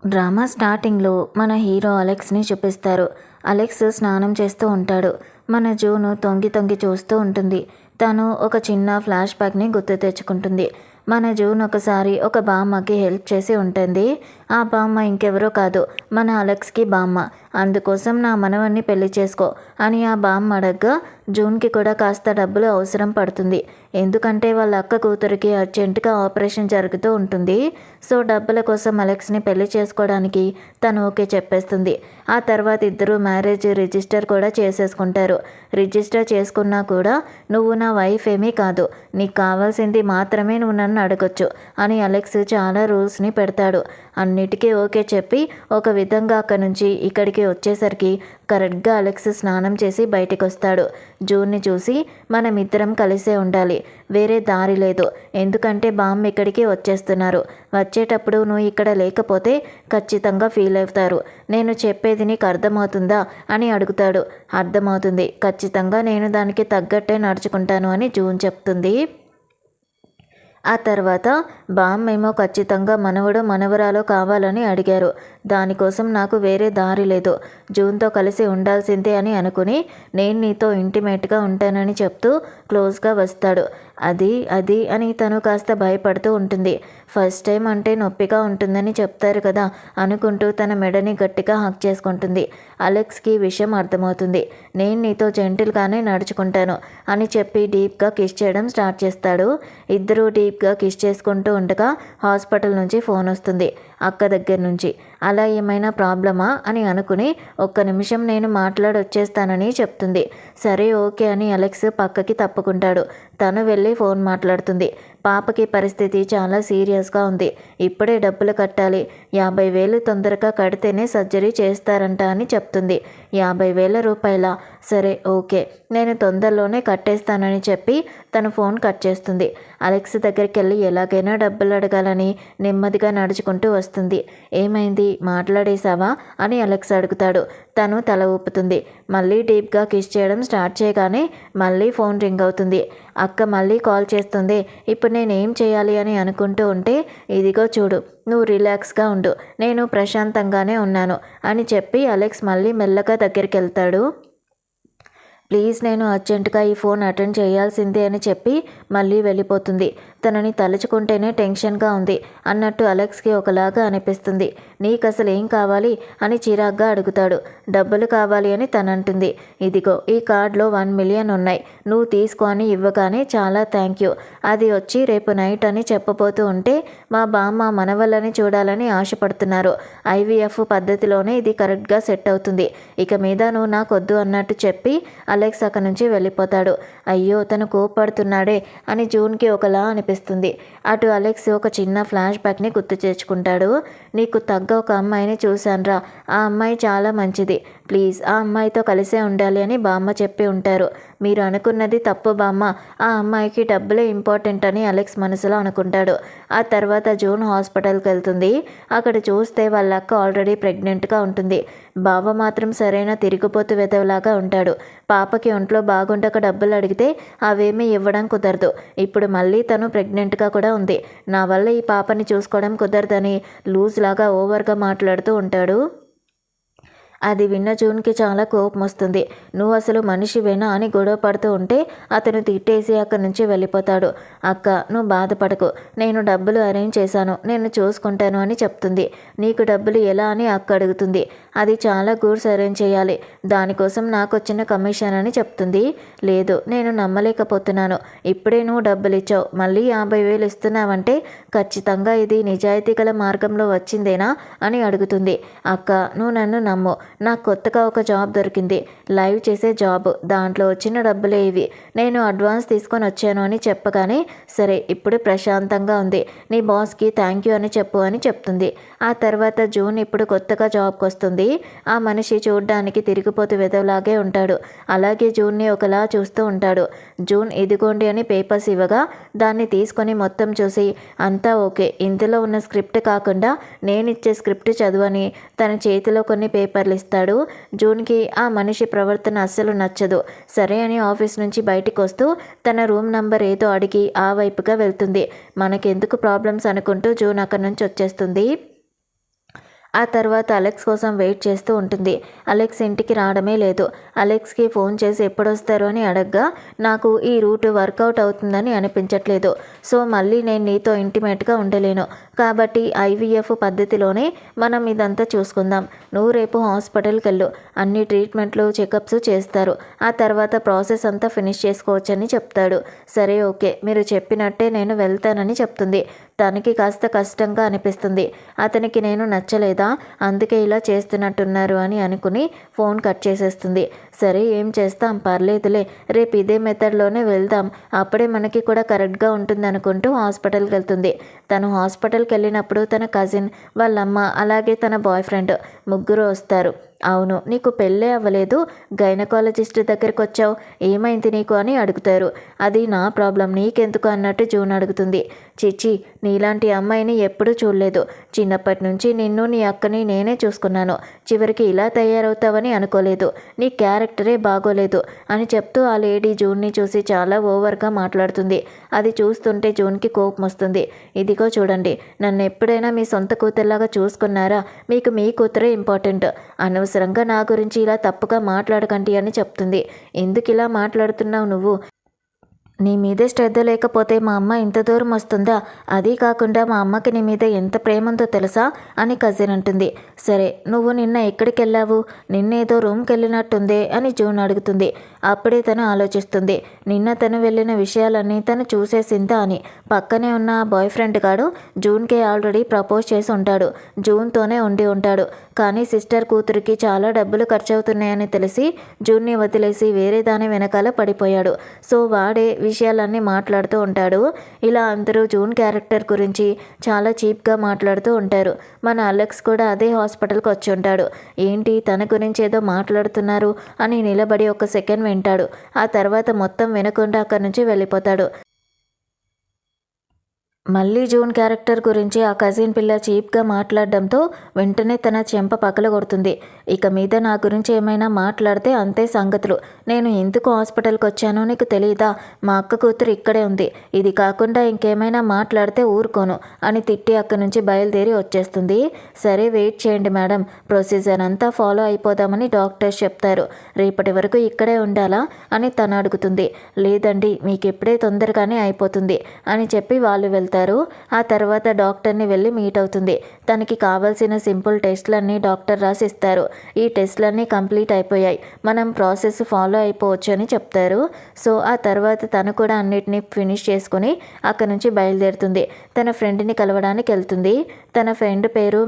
Drama స్టార్టింగ్లో మన hero అలెక్స్ని చూపిస్తారు. అలెక్స్ స్నానం చేస్తూ ఉంటాడు. మన జూను తొంగి తొంగి చూస్తూ ఉంటుంది. తను ఒక చిన్న ఫ్లాష్ బ్యాక్ని గుర్తు తెచ్చుకుంటుంది. మన జూన్ ఒకసారి ఒక బామ్మకి హెల్ప్ చేసి ఉంటుంది. ఆ బామ్మ ఇంకెవరో కాదు, మన అలెక్స్కి బామ్మ. అందుకోసం నా మనవన్ని పెళ్లి చేసుకో అని ఆ బామ్మ అడగ్గా జూన్కి కూడా కాస్త డబ్బులు అవసరం పడుతుంది. ఎందుకంటే వాళ్ళ అక్క కూతురికి అర్జెంటుగా ఆపరేషన్ జరుగుతూ ఉంటుంది. సో డబ్బుల కోసం అలెక్స్ని పెళ్లి చేసుకోవడానికి తను ఓకే చెప్పేస్తుంది. ఆ తర్వాత ఇద్దరు మ్యారేజ్ రిజిస్టర్ కూడా చేసేసుకుంటారు. రిజిస్టర్ చేసుకున్నా కూడా నువ్వు నా వైఫ్ ఏమీ కాదు, నీకు కావాల్సింది మాత్రమే నువ్వు నన్ను అడగొచ్చు అని అలెక్స్ చాలా రూల్స్ని పెడతాడు. అన్నిటికీ ఓకే చెప్పి ఒక విధంగా అక్కడి నుంచి ఇక్కడికి వచ్చేసరికి కరెక్ట్గా అలెక్స్ స్నానం చేసి బయటికి వస్తాడు. జూన్ని చూసి మనమిద్దరం కలిసే ఉండాలి, వేరే దారి లేదు, ఎందుకంటే బామ్మ ఇక్కడికి వచ్చేస్తున్నారు. వచ్చేటప్పుడు నువ్వు ఇక్కడ లేకపోతే ఖచ్చితంగా ఫీల్ అవుతారు. నేను చెప్పేది నీకు అర్థమవుతుందా అని అడుగుతాడు. అర్థమవుతుంది, ఖచ్చితంగా నేను దానికి తగ్గట్టే నడుచుకుంటాను అని జూన్ చెప్తుంది. ఆ తర్వాత బామ్మేమో ఖచ్చితంగా మనవడు మనవరాలు కావాలని అడిగారు. దానికోసం నాకు వేరే దారి లేదు, జూన్తో కలిసి ఉండాల్సిందే అని అనుకుని నేను నీతో ఇంటిమేట్గా ఉంటానని చెప్తూ క్లోజ్గా వస్తాడు. అది అని తను కాస్త భయపడుతూ ఉంటుంది. ఫస్ట్ టైం అంటే నొప్పిగా ఉంటుందని చెప్తారు కదా అనుకుంటూ తన మెడని గట్టిగా హక్ చేసుకుంటుంది. అలెక్స్కి విషయం అర్థమవుతుంది. నేను నీతో జెంటిల్గానే నడుచుకుంటాను అని చెప్పి డీప్గా కిస్ చేయడం స్టార్ట్ చేస్తాడు. ఇద్దరూ డీప్గా కిస్ చేసుకుంటూ ఉండగా హాస్పిటల్ నుంచి ఫోన్ వస్తుంది, అక్క దగ్గర నుంచి. అలా ఏమైనా ప్రాబ్లమా అని అనుకుని ఒక్క నిమిషం నేను మాట్లాడొచ్చేస్తానని చెప్తుంది. సరే ఓకే అని అలెక్స్ పక్కకి తప్పుకుంటాడు. తను వెళ్ళి ఫోన్ మాట్లాడుతుంది. పాపకి పరిస్థితి చాలా సీరియస్గా ఉంది, ఇప్పుడే డబ్బులు కట్టాలి, 50,000 తొందరగా కడితేనే సర్జరీ చేస్తారంట అని చెప్తుంది. 50,000 రూపాయలా? సరే ఓకే, నేను తొందరలోనే కట్టేస్తానని చెప్పి తను ఫోన్ కట్ చేస్తుంది. అలెక్స్ దగ్గరికి వెళ్ళి ఎలాగైనా డబ్బులు అడగాలని నెమ్మదిగా నడుచుకుంటూ వస్తుంది. ఏమైంది, మాట్లాడేశావా అని అలెక్స్ అడుగుతాడు. తను తల ఊపుతుంది. మళ్ళీ డీప్గా కిస్ చేయడం స్టార్ట్ చేయగానే మళ్ళీ ఫోన్ రింగ్ అవుతుంది. అక్క మళ్ళీ కాల్ చేస్తుంది. ఇప్పుడు నేనేం చేయాలి అని అనుకుంటూ ఉంటే, ఇదిగో చూడు, నువ్వు రిలాక్స్గా ఉండు, నేను ప్రశాంతంగానే ఉన్నాను అని చెప్పి అలెక్స్ మళ్ళీ మెల్లగా దగ్గరికి వెళ్తాడు. ప్లీజ్ నేను అర్జెంటుగా ఈ ఫోన్ అటెండ్ చేయాల్సిందే అని చెప్పి మళ్ళీ వెళ్ళిపోతుంది. తనని తలుచుకుంటేనే టెన్షన్గా ఉంది అన్నట్టు అలెక్స్కి ఒకలాగా అనిపిస్తుంది. నీకు అసలు ఏం కావాలి అని చిరాగ్గా అడుగుతాడు. డబ్బులు కావాలి అని తనంటుంది. ఇదిగో ఈ కార్డులో 1 మిలియన్ ఉన్నాయి, నువ్వు తీసుకో అని ఇవ్వగానే చాలా థ్యాంక్ యూ, అది వచ్చి రేపు నైట్ అని చెప్పబోతూ ఉంటే మా బామ్మ మనవళ్ళని చూడాలని ఆశపడుతున్నారు. IVF పద్ధతిలోనే ఇది కరెక్ట్గా సెట్ అవుతుంది, ఇక మీద నువ్వు నాకొద్దు అన్నట్టు చెప్పి అలెక్స్ అక్కడి నుంచి వెళ్ళిపోతాడు. అయ్యో తను కోప్పడుతున్నాడే అని జూన్కి ఒకలా అనిపిస్తుంది. అటు అలెక్స్ ఒక చిన్న ఫ్లాష్ బ్యాక్ని గుర్తు తెచ్చుకుంటాడు. నీకు తగ్గ ఒక అమ్మాయిని చూశాన్రా, ఆ అమ్మాయి చాలా మంచిది, ప్లీజ్ ఆ అమ్మాయితో కలిసే ఉండాలి అని బామ్మ చెప్పి ఉంటారు. మీరు అనుకున్నది తప్పు బామ్మ, ఆ అమ్మాయికి డబ్బులే ఇంపార్టెంట్ అని అలెక్స్ మనసులో అనుకుంటాడు. ఆ తర్వాత జూన్ హాస్పిటల్కి వెళ్తుంది. అక్కడ చూస్తే వాళ్ళ అక్క ఆల్రెడీ ప్రెగ్నెంట్గా ఉంటుంది. బావ మాత్రం సరైన తిరిగిపోతు వెదవలాగా ఉంటాడు. పాపకి ఒంట్లో బాగుండక డబ్బులు అడిగితే అవేమీ ఇవ్వడం కుదరదు. ఇప్పుడు మళ్ళీ తను ప్రెగ్నెంట్గా కూడా ఉంది. నా వల్ల ఈ పాపని చూసుకోవడం కుదరదని లూజ్ లాగా ఓవర్గా మాట్లాడుతూ ఉంటాడు. అది విన్న జూన్కి చాలా కోపం వస్తుంది. నువ్వు అసలు మనిషివేనా అని గొడవ పడుతూ ఉంటే అతను తిట్టేసి అక్కడి నుంచి వెళ్ళిపోతాడు. అక్క నువ్వు బాధపడకు, నేను డబ్బులు అరేంజ్ చేశాను, నేను చూసుకుంటాను అని చెప్తుంది. నీకు డబ్బులు ఎలా అని అక్క అడుగుతుంది. అది చాలా గూడ్స్ అరేంజ్ చేయాలి, దానికోసం నాకు వచ్చిన కమిషన్ అని చెప్తుంది. లేదు నేను నమ్మలేకపోతున్నాను, ఇప్పుడే నువ్వు డబ్బులు ఇచ్చావు, మళ్ళీ 50,000 ఇస్తున్నావంటే ఖచ్చితంగా ఇది నిజాయితీ గల మార్గంలో వచ్చిందేనా అని అడుగుతుంది. అక్క నువ్వు నన్ను నమ్ము, నాకు కొత్తగా ఒక జాబ్ దొరికింది, లైవ్ చేసే జాబ్, దాంట్లో వచ్చిన డబ్బులే ఇవి, నేను అడ్వాన్స్ తీసుకొని వచ్చాను అని చెప్పగానే సరే ఇప్పుడు ప్రశాంతంగా ఉంది, నీ బాస్కి థ్యాంక్ యూ అని చెప్పు అని చెప్తుంది. ఆ తర్వాత జూన్ ఇప్పుడు కొత్తగా జాబ్కి వస్తుంది. ఆ మనిషి చూడ్డానికి తిరిగిపోతూ వెదవలాగే ఉంటాడు. అలాగే జూన్ని ఒకలా చూస్తూ ఉంటాడు. జూన్ ఇదిగోండి అని పేపర్స్ ఇవ్వగా దాన్ని తీసుకొని మొత్తం చూసి అంతా ఓకే, ఇందులో ఉన్న స్క్రిప్ట్ కాకుండా నేనిచ్చే స్క్రిప్ట్ చదువని తన చేతిలో కొన్ని పేపర్లు ఇస్తాడు. జూన్కి ఆ మనిషి ప్రవర్తన అస్సలు నచ్చదు. సరే అని ఆఫీస్ నుంచి బయటికి వస్తూ తన రూమ్ నంబర్ ఏదో అడిగి ఆ వైపుగా వెళ్తుంది. మనకెందుకు ప్రాబ్లమ్స్ అనుకుంటూ జూన్ అక్కడి నుంచి వచ్చేస్తుంది. ఆ తర్వాత అలెక్స్ కోసం వెయిట్ చేస్తూ ఉంటుంది. అలెక్స్ ఇంటికి రావడమే లేదు. అలెక్స్కి ఫోన్ చేసి ఎప్పుడొస్తారు అని అడగ్గా నాకు ఈ రూట్ వర్కౌట్ అవుతుందని అనిపించట్లేదు. సో మళ్ళీ నేను నీతో ఇంటిమేట్గా ఉండలేను. కాబట్టి ఐవీఎఫ్ పద్ధతిలోనే మనం ఇదంతా చూసుకుందాం. నువ్వు రేపు హాస్పిటల్కి వెళ్ళు. అన్ని ట్రీట్మెంట్లు చెకప్స్ చేస్తారు. ఆ తర్వాత ప్రాసెస్ అంతా ఫినిష్ చేసుకోవచ్చని చెప్తాడు. సరే ఓకే, మీరు చెప్పినట్టే నేను వెళ్తానని చెప్తుంది. తనకి కాస్త కష్టంగా అనిపిస్తుంది. అతనికి నేను నచ్చలేదా, అందుకే ఇలా చేస్తున్నట్టున్నారు అని అనుకుని ఫోన్ కట్ చేసేస్తుంది. సరే ఏం చేస్తాం, పర్లేదులే, రేపు ఇదే మెథడ్లోనే వెళ్దాం, అప్పుడే మనకి కూడా కరెక్ట్గా ఉంటుంది అనుకుంటూ హాస్పిటల్కి వెళ్తుంది. తను హాస్పిటల్కి వెళ్ళినప్పుడు తన కజిన్, వాళ్ళమ్మ, అలాగే తన బాయ్ ఫ్రెండ్ ముగ్గురు వస్తారు. అవును, నీకు పెళ్ళే అవ్వలేదు, గైనకాలజిస్ట్ దగ్గరికి వచ్చావు, ఏమైంది నీకు అని అడుగుతారు. అది నా ప్రాబ్లం, నీకెందుకు అన్నట్టు జూన్ అడుగుతుంది. చిచ్చి, నీలాంటి అమ్మాయిని ఎప్పుడూ చూడలేదు. చిన్నప్పటి నుంచి నిన్ను నీ అక్కని నేనే చూసుకున్నాను. చివరికి ఇలా తయారవుతావని అనుకోలేదు. నీ క్యారెక్టరే బాగోలేదు అని చెప్తూ ఆ లేడీ జూన్ని చూసి చాలా ఓవర్గా మాట్లాడుతుంది. అది చూస్తుంటే జూన్కి కోపం వస్తుంది. ఇదిగో చూడండి, నన్ను ఎప్పుడైనా మీ సొంత కూతురులాగా చూసుకున్నారా? మీకు మీ కూతురే ఇంపార్టెంట్. అనవసరంగా నా గురించి ఇలా తప్పుగా మాట్లాడకండి అని చెప్తుంది. ఎందుకు ఇలా మాట్లాడుతున్నావు నువ్వు? నీ మీదే శ్రద్ధ లేకపోతే మా అమ్మ ఇంత దూరం వస్తుందా? అదీ కాకుండా మా అమ్మకి నీ మీద ఎంత ప్రేమ ఉందో తెలుసా అని కజిన్ అంటుంది. సరే, నువ్వు నిన్న ఎక్కడికి వెళ్ళావు? నిన్నేదో రూమ్కి వెళ్ళినట్టుందే అని జూన్ అడుగుతుంది. అప్పుడే తను ఆలోచిస్తుంది. నిన్న తను వెళ్ళిన విషయాలన్నీ తను చూసేసిందా అని. పక్కనే ఉన్న ఆ బాయ్ ఫ్రెండ్ గాడు జూన్కే ఆల్రెడీ ప్రపోజ్ చేసి ఉంటాడు. జూన్తోనే ఉండి ఉంటాడు. కానీ సిస్టర్ కూతురికి చాలా డబ్బులు ఖర్చు అవుతున్నాయని తెలిసి జూన్ని వదిలేసి వేరే దాని వెనకాల పడిపోయాడు. సో వాడే విషయాలన్నీ మాట్లాడుతూ ఉంటాడు. ఇలా అందరూ జూన్ క్యారెక్టర్ గురించి చాలా చీప్గా మాట్లాడుతూ ఉంటారు. మన అలెక్స్ కూడా అదే హాస్పిటల్కి వచ్చి ఉంటాడు. ఏంటి తన గురించి ఏదో మాట్లాడుతున్నారు అని నిలబడి ఒక సెకండ్ వింటాడు. ఆ తర్వాత మొత్తం వినకుండా అక్కడి నుంచి వెళ్ళిపోతాడు. మళ్ళీ జూన్ క్యారెక్టర్ గురించి ఆ కజిన్ పిల్ల చీప్గా మాట్లాడడంతో వెంటనే తన చెంప పగలగొడుతుంది. ఇక మీద నా గురించి ఏమైనా మాట్లాడితే అంతే సంగతులు. నేను ఎందుకు హాస్పిటల్కి వచ్చానో నీకు తెలియదా? మా అక్క కూతురు ఇక్కడే ఉంది. ఇది కాకుండా ఇంకేమైనా మాట్లాడితే ఊరుకోను అని తిట్టి అక్కడి నుంచి బయలుదేరి వచ్చేస్తుంది. సరే వెయిట్ చేయండి మేడం, ప్రొసీజర్ అంతా ఫాలో అయిపోదామని డాక్టర్స్ చెప్తారు. రేపటి వరకు ఇక్కడే ఉండాలా అని తను అడుగుతుంది. లేదండి, మీకు ఎప్పుడే తొందరగానే అయిపోతుంది అని చెప్పి వాళ్ళు వెళ్తారు. ఆ తర్వాత డాక్టర్ని వెళ్ళి మీట్ అవుతుంది. తనకి కావాల్సిన సింపుల్ టెస్ట్లన్నీ డాక్టర్ రాసిస్తారు. ఈ టెస్ట్లన్నీ కంప్లీట్ అయిపోయాయి, మనం ప్రాసెస్ ఫాలో అయిపోవచ్చు అని చెప్తారు. సో ఆ తర్వాత తను కూడా అన్నిటినీ ఫినిష్ చేసుకుని అక్కడి నుంచి బయలుదేరుతుంది. తన ఫ్రెండ్ని కలవడానికి వెళ్తుంది. తన ఫ్రెండ్ పేరు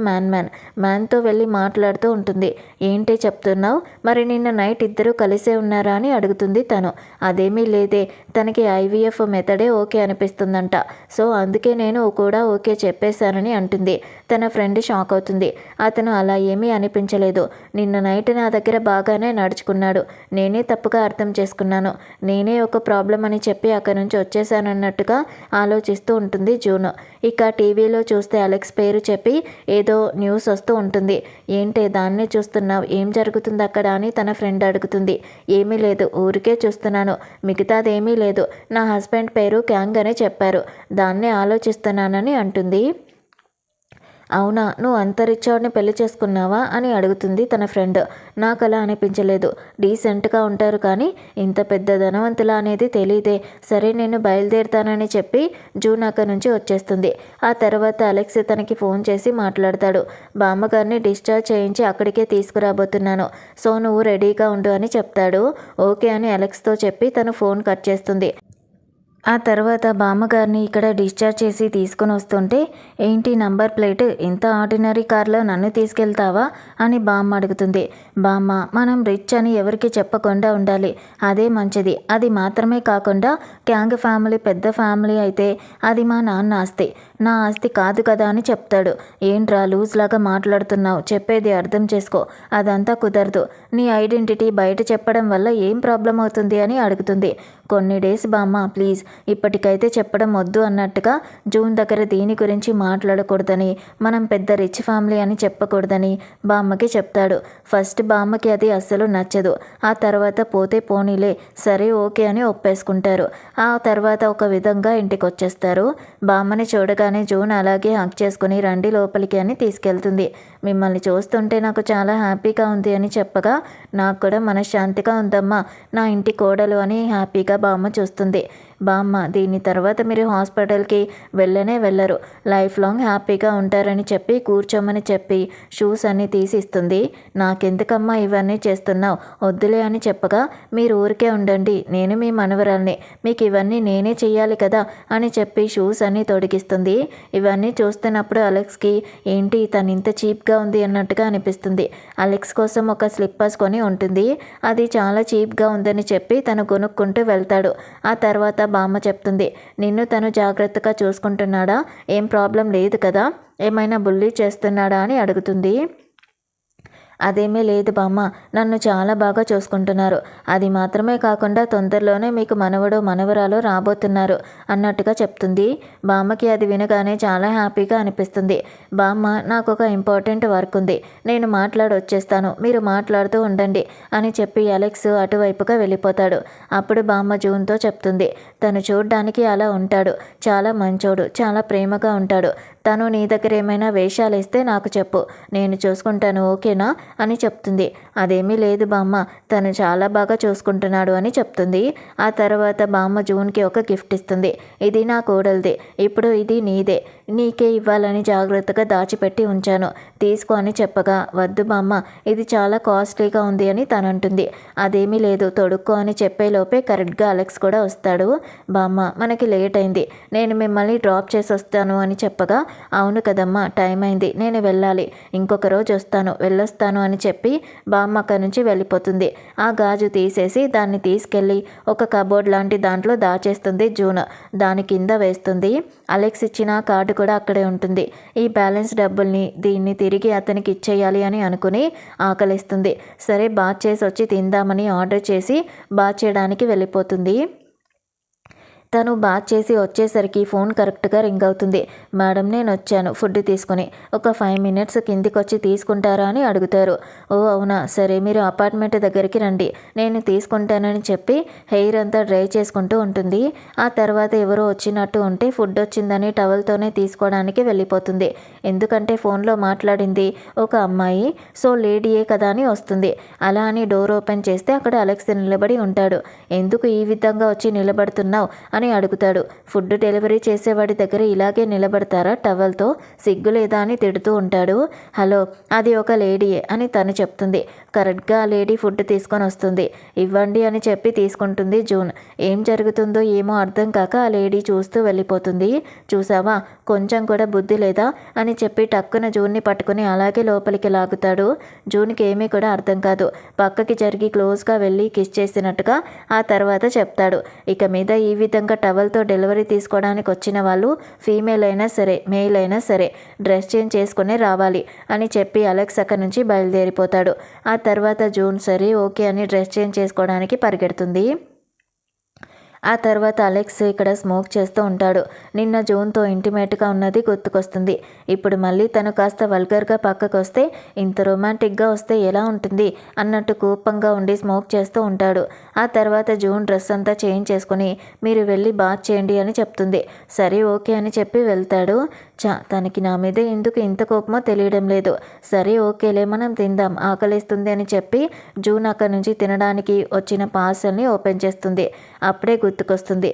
మ్యాన్తో వెళ్ళి మాట్లాడుతూ ఉంటుంది. ఏంటి చెప్తున్నావు? మరి నిన్న నైట్ ఇద్దరు కలిసే ఉన్నారా అని అడుగుతుంది తను. అదేమీ లేదే, తనకి ఐవీఎఫ్ మెథడే ఓకే అనిపిస్తుందంట. సో అందుకే నేను కూడా ఓకే చెప్పేశానని అంటుంది. తన ఫ్రెండ్ షాక్ అవుతుంది. అతను అలా ఏమీ అనిపించలేదు. నిన్న నైట్ నా దగ్గర బాగానే నడుచుకున్నాడు. నేనే తప్పుగా అర్థం చేసుకున్నాను. నేనే ఒక ప్రాబ్లం అని చెప్పి అక్కడి నుంచి వచ్చేసానన్నట్టుగా ఆలోచిస్తూ ఉంటుంది జూన్. ఇక టీవీలో చూస్తే అలెక్స్ పేరు చెప్పి ఏదో న్యూస్ వస్తూ ఉంటుంది. ఏంటే దాన్నే చూస్తున్నావు, ఏం జరుగుతుంది అక్కడ అని తన ఫ్రెండ్ అడుగుతుంది. ఏమీ లేదు, ఊరికే చూస్తున్నాను, మిగతాదేమీ లేదు. నా హస్బెండ్ పేరు క్యాంగ్ అని చెప్పారు, దాన్నే ఆలోచిస్తున్నానని అంటుంది. అవునా, నువ్వు అంత రిచ్ పెళ్లి చేసుకున్నావా అని అడుగుతుంది తన ఫ్రెండ్. నాకు అలా అనిపించలేదు, డీసెంట్గా ఉంటారు కానీ ఇంత పెద్ద ధనవంతులా అనేది తెలీదే. సరే నేను బయలుదేరుతానని చెప్పి జూన్ అక్కడి నుంచి వచ్చేస్తుంది. ఆ తర్వాత అలెక్స్ తనకి ఫోన్ చేసి మాట్లాడతాడు. బామ్మగారిని డిశ్చార్జ్ చేయించి అక్కడికే తీసుకురాబోతున్నాను, సో నువ్వు రెడీగా ఉండు అని చెప్తాడు. ఓకే అని అలెక్స్తో చెప్పి తను ఫోన్ కట్ చేస్తుంది. ఆ తర్వాత బామ్మగారిని ఇక్కడ డిశ్చార్జ్ చేసి తీసుకుని వస్తుంటే, ఏంటి నంబర్ ప్లేట్ ఇంత ఆర్డినరీ కార్లో నన్ను తీసుకెళ్తావా అని బామ్మ అడుగుతుంది. బామ్మ, మనం రిచ్ అని ఎవరికి చెప్పకుండా ఉండాలి, అదే మంచిది. అది మాత్రమే కాకుండా క్యాంగ్ ఫ్యామిలీ పెద్ద ఫ్యామిలీ అయితే అది మా నాన్న ఆస్తి, నా ఆస్తి కాదు కదా అని చెప్తాడు. ఏంట్రా లూజ్ లాగా మాట్లాడుతున్నావు, చెప్పేది అర్థం చేసుకో. అదంతా కుదరదు, నీ ఐడెంటిటీ బయట చెప్పడం వల్ల ఏం ప్రాబ్లం అవుతుంది అని అడుగుతుంది. కొన్ని డేస్ బామ్మ ప్లీజ్, ఇప్పటికైతే చెప్పడం వద్దు అన్నట్టుగా జూన్ దగ్గర దీని గురించి మాట్లాడకూడదని, మనం పెద్ద రిచ్ ఫ్యామిలీ అని చెప్పకూడదని బామ్మకి చెప్తాడు. ఫస్ట్ బామ్మకి అది అస్సలు నచ్చదు. ఆ తర్వాత పోతే పోనీలే సరే ఓకే అని ఒప్పేసుకుంటారు. ఆ తర్వాత ఒక విధంగా ఇంటికి వచ్చేస్తారు. బామ్మని చూడగానే జూన్ అలాగే హగ్ చేసుకుని రండి లోపలికి అని తీసుకెళ్తుంది. మిమ్మల్ని చూస్తుంటే నాకు చాలా హ్యాపీగా ఉంది అని చెప్పగా, నాకు కూడా మనశ్శాంతిగా ఉందమ్మా, నా ఇంటి కోడలు అని హ్యాపీగా బామ్మ చూస్తుంది. బామ్మ దీని తర్వాత మీరు హాస్పిటల్కి వెళ్ళరు, లైఫ్ లాంగ్ హ్యాపీగా ఉంటారని చెప్పి కూర్చోమని చెప్పి షూస్ అన్నీ తీసిస్తుంది. నాకెందుకమ్మా ఇవన్నీ చేస్తున్నావు, వద్దులే అని చెప్పగా, మీరు ఊరికే ఉండండి, నేను మీ మనవరాల్ని, మీకు ఇవన్నీ నేనే చెయ్యాలి కదా అని చెప్పి షూస్ అన్నీ తొడిగిస్తుంది. ఇవన్నీ చూస్తున్నప్పుడు అలెక్స్కి ఏంటి తను ఇంత చీప్గా ఉంది అన్నట్టుగా అనిపిస్తుంది. అలెక్స్ కోసం ఒక స్లిప్పర్స్ కొని ఉంటుంది. అది చాలా చీప్గా ఉందని చెప్పి తను కొనుక్కుంటూ వెళ్తాడు. ఆ తర్వాత బామ్మ చెప్తుంది, నిన్ను తను జాగ్రత్తగా చూసుకుంటున్నాడా, ఏం ప్రాబ్లం లేదు కదా, ఏమైనా బుల్లీ చేస్తున్నాడా అని అడుగుతుంది. అదేమీ లేదు బామ్మ, నన్ను చాలా బాగా చూసుకుంటున్నారు. అది మాత్రమే కాకుండా తొందరలోనే మీకు మనవడు మనవరాలు రాబోతున్నారు అన్నట్టుగా చెప్తుంది. బామ్మకి అది వినగానే చాలా హ్యాపీగా అనిపిస్తుంది. బామ్మ నాకు ఒక ఇంపార్టెంట్ వర్క్ ఉంది, నేను మాట్లాడి వచ్చేస్తాను, మీరు మాట్లాడుతూ ఉండండి అని చెప్పి అలెక్స్ అటువైపుగా వెళ్ళిపోతాడు. అప్పుడు బామ్మ జూన్తో చెప్తుంది, తను చూడ్డానికి అలా ఉంటాడు, చాలా మంచోడు, చాలా ప్రేమగా ఉంటాడు. తను నీ దగ్గర ఏమైనా వేషాలు ఇస్తే నాకు చెప్పు, నేను చూసుకుంటాను, ఓకేనా అని చెప్తుంది. అదేమీ లేదు బామ్మ, తను చాలా బాగా చూసుకుంటున్నాడు అని చెప్తుంది. ఆ తర్వాత బామ్మ జూన్కి ఒక గిఫ్ట్ ఇస్తుంది. ఇది నా కోడలిది, ఇప్పుడు ఇది నీదే, నీకే ఇవ్వాలని జాగ్రత్తగా దాచిపెట్టి ఉంచాను, తీసుకో అని చెప్పగా, వద్దు బామ్మ ఇది చాలా కాస్ట్లీగా ఉంది అని తనంటుంది. అదేమీ లేదు తొడుక్కో అని చెప్పేలోపే కరెక్ట్గా అలెక్స్ కూడా వస్తాడు. బామ్మ మనకి లేట్ అయింది, నేను మిమ్మల్ని డ్రాప్ చేసి వస్తాను అని చెప్పగా, అవును కదమ్మా టైం అయింది, నేను వెళ్ళాలి, ఇంకొక రోజు వస్తాను, వెళ్ళొస్తాను అని చెప్పి బామ్మ అక్కడి నుంచి వెళ్ళిపోతుంది. ఆ గాజు తీసేసి దాన్ని తీసుకెళ్ళి ఒక కబోర్డ్ లాంటి దాంట్లో దాచేస్తుంది జూన్. దాని కింద వేస్తుంది. అలెక్స్ ఇచ్చిన కార్డు కూడా అక్కడే ఉంటుంది. ఈ బ్యాలెన్స్ డబ్బుల్ని దీన్ని తిరిగి అతనికి ఇచ్చేయాలి అని అనుకుని ఆకలిస్తుంది. సరే బాత్ చేసి వచ్చి తిందామని ఆర్డర్ చేసి బాత్ చేయడానికి వెళ్ళిపోతుంది. తను బాత్ చేసి వచ్చేసరికి ఫోన్ కరెక్ట్గా రింగ్ అవుతుంది. మేడం నేను వచ్చాను ఫుడ్ తీసుకుని, ఒక 5 మినిట్స్ కిందికి వచ్చి తీసుకుంటారా అని అడుగుతారు. ఓ అవునా సరే మీరు అపార్ట్మెంట్ దగ్గరికి రండి, నేను తీసుకుంటానని చెప్పి హెయిర్ అంతా డ్రై చేసుకుంటూ ఉంటుంది. ఆ తర్వాత ఎవరో వచ్చినట్టు ఉంటే ఫుడ్ వచ్చిందని టవల్తోనే తీసుకోవడానికి వెళ్ళిపోతుంది. ఎందుకంటే ఫోన్లో మాట్లాడింది ఒక అమ్మాయి, సో లేడీయే కదా అని వస్తుంది. అలా అని డోర్ ఓపెన్ చేస్తే అక్కడ అలెక్స్ నిలబడి ఉంటాడు. ఎందుకు ఈ విధంగా వచ్చి నిలబడుతున్నావు అని అడుగుతాడు. ఫుడ్ డెలివరీ చేసేవాడి దగ్గర ఇలాగే నిలబడతారా టవల్తో, సిగ్గు లేదా అని తిడుతూ ఉంటాడు. హలో అది ఒక లేడీయే అని తను చెప్తుంది. కరెక్ట్గా ఆ లేడీ ఫుడ్ తీసుకొని వస్తుంది. ఇవ్వండి అని చెప్పి తీసుకుంటుంది జూన్. ఏం జరుగుతుందో ఏమో అర్థం కాక ఆ లేడీ చూస్తూ వెళ్ళిపోతుంది. చూసావా కొంచెం కూడా బుద్ధి లేదా అని చెప్పి టక్కున జూన్ని పట్టుకుని అలాగే లోపలికి లాగుతాడు. జూన్కి ఏమీ కూడా అర్థం కాదు. పక్కకి జరిగి క్లోజ్గా వెళ్ళి కిస్ చేసినట్టుగా ఆ తర్వాత చెప్తాడు. ఇక మీద ఈ విధంగా టవల్తో డెలివరీ తీసుకోవడానికి వచ్చిన వాళ్ళు ఫీమేల్ అయినా సరే మేల్ అయినా సరే డ్రెస్ చేంజ్ చేసుకునే రావాలి అని చెప్పి అలెక్స్ అక్కడి నుంచి బయలుదేరిపోతాడు. ఆ తర్వాత జూన్ సరే ఓకే అని డ్రెస్ చేంజ్ చేసుకోవడానికి పరిగెడుతుంది. ఆ తర్వాత అలెక్స్ ఇక్కడ స్మోక్ చేస్తూ ఉంటాడు. నిన్న జూన్తో ఇంటిమేట్గా ఉన్నది గుర్తుకొస్తుంది. ఇప్పుడు మళ్ళీ తను కాస్త వల్గర్గా పక్కకు వస్తే ఇంత రొమాంటిక్గా వస్తే ఎలా ఉంటుంది అన్నట్టు కోపంగా ఉండి స్మోక్ చేస్తూ ఉంటాడు. ఆ తర్వాత జూన్ డ్రెస్ అంతా చేంజ్ చేసుకుని మీరు వెళ్ళి బాత్ చేయండి అని చెప్తుంది. సరే ఓకే అని చెప్పి వెళ్తాడు. తనకి నా మీద ఎందుకు ఇంత కోపమో తెలియడం లేదు. సరే ఓకేలే మనం తిందాం ఆకలిస్తుంది అని చెప్పి జూన్ అక్కడి నుంచి తినడానికి వచ్చిన పార్సల్ని ఓపెన్ చేస్తుంది. అప్పుడే గుర్తుకొస్తుంది,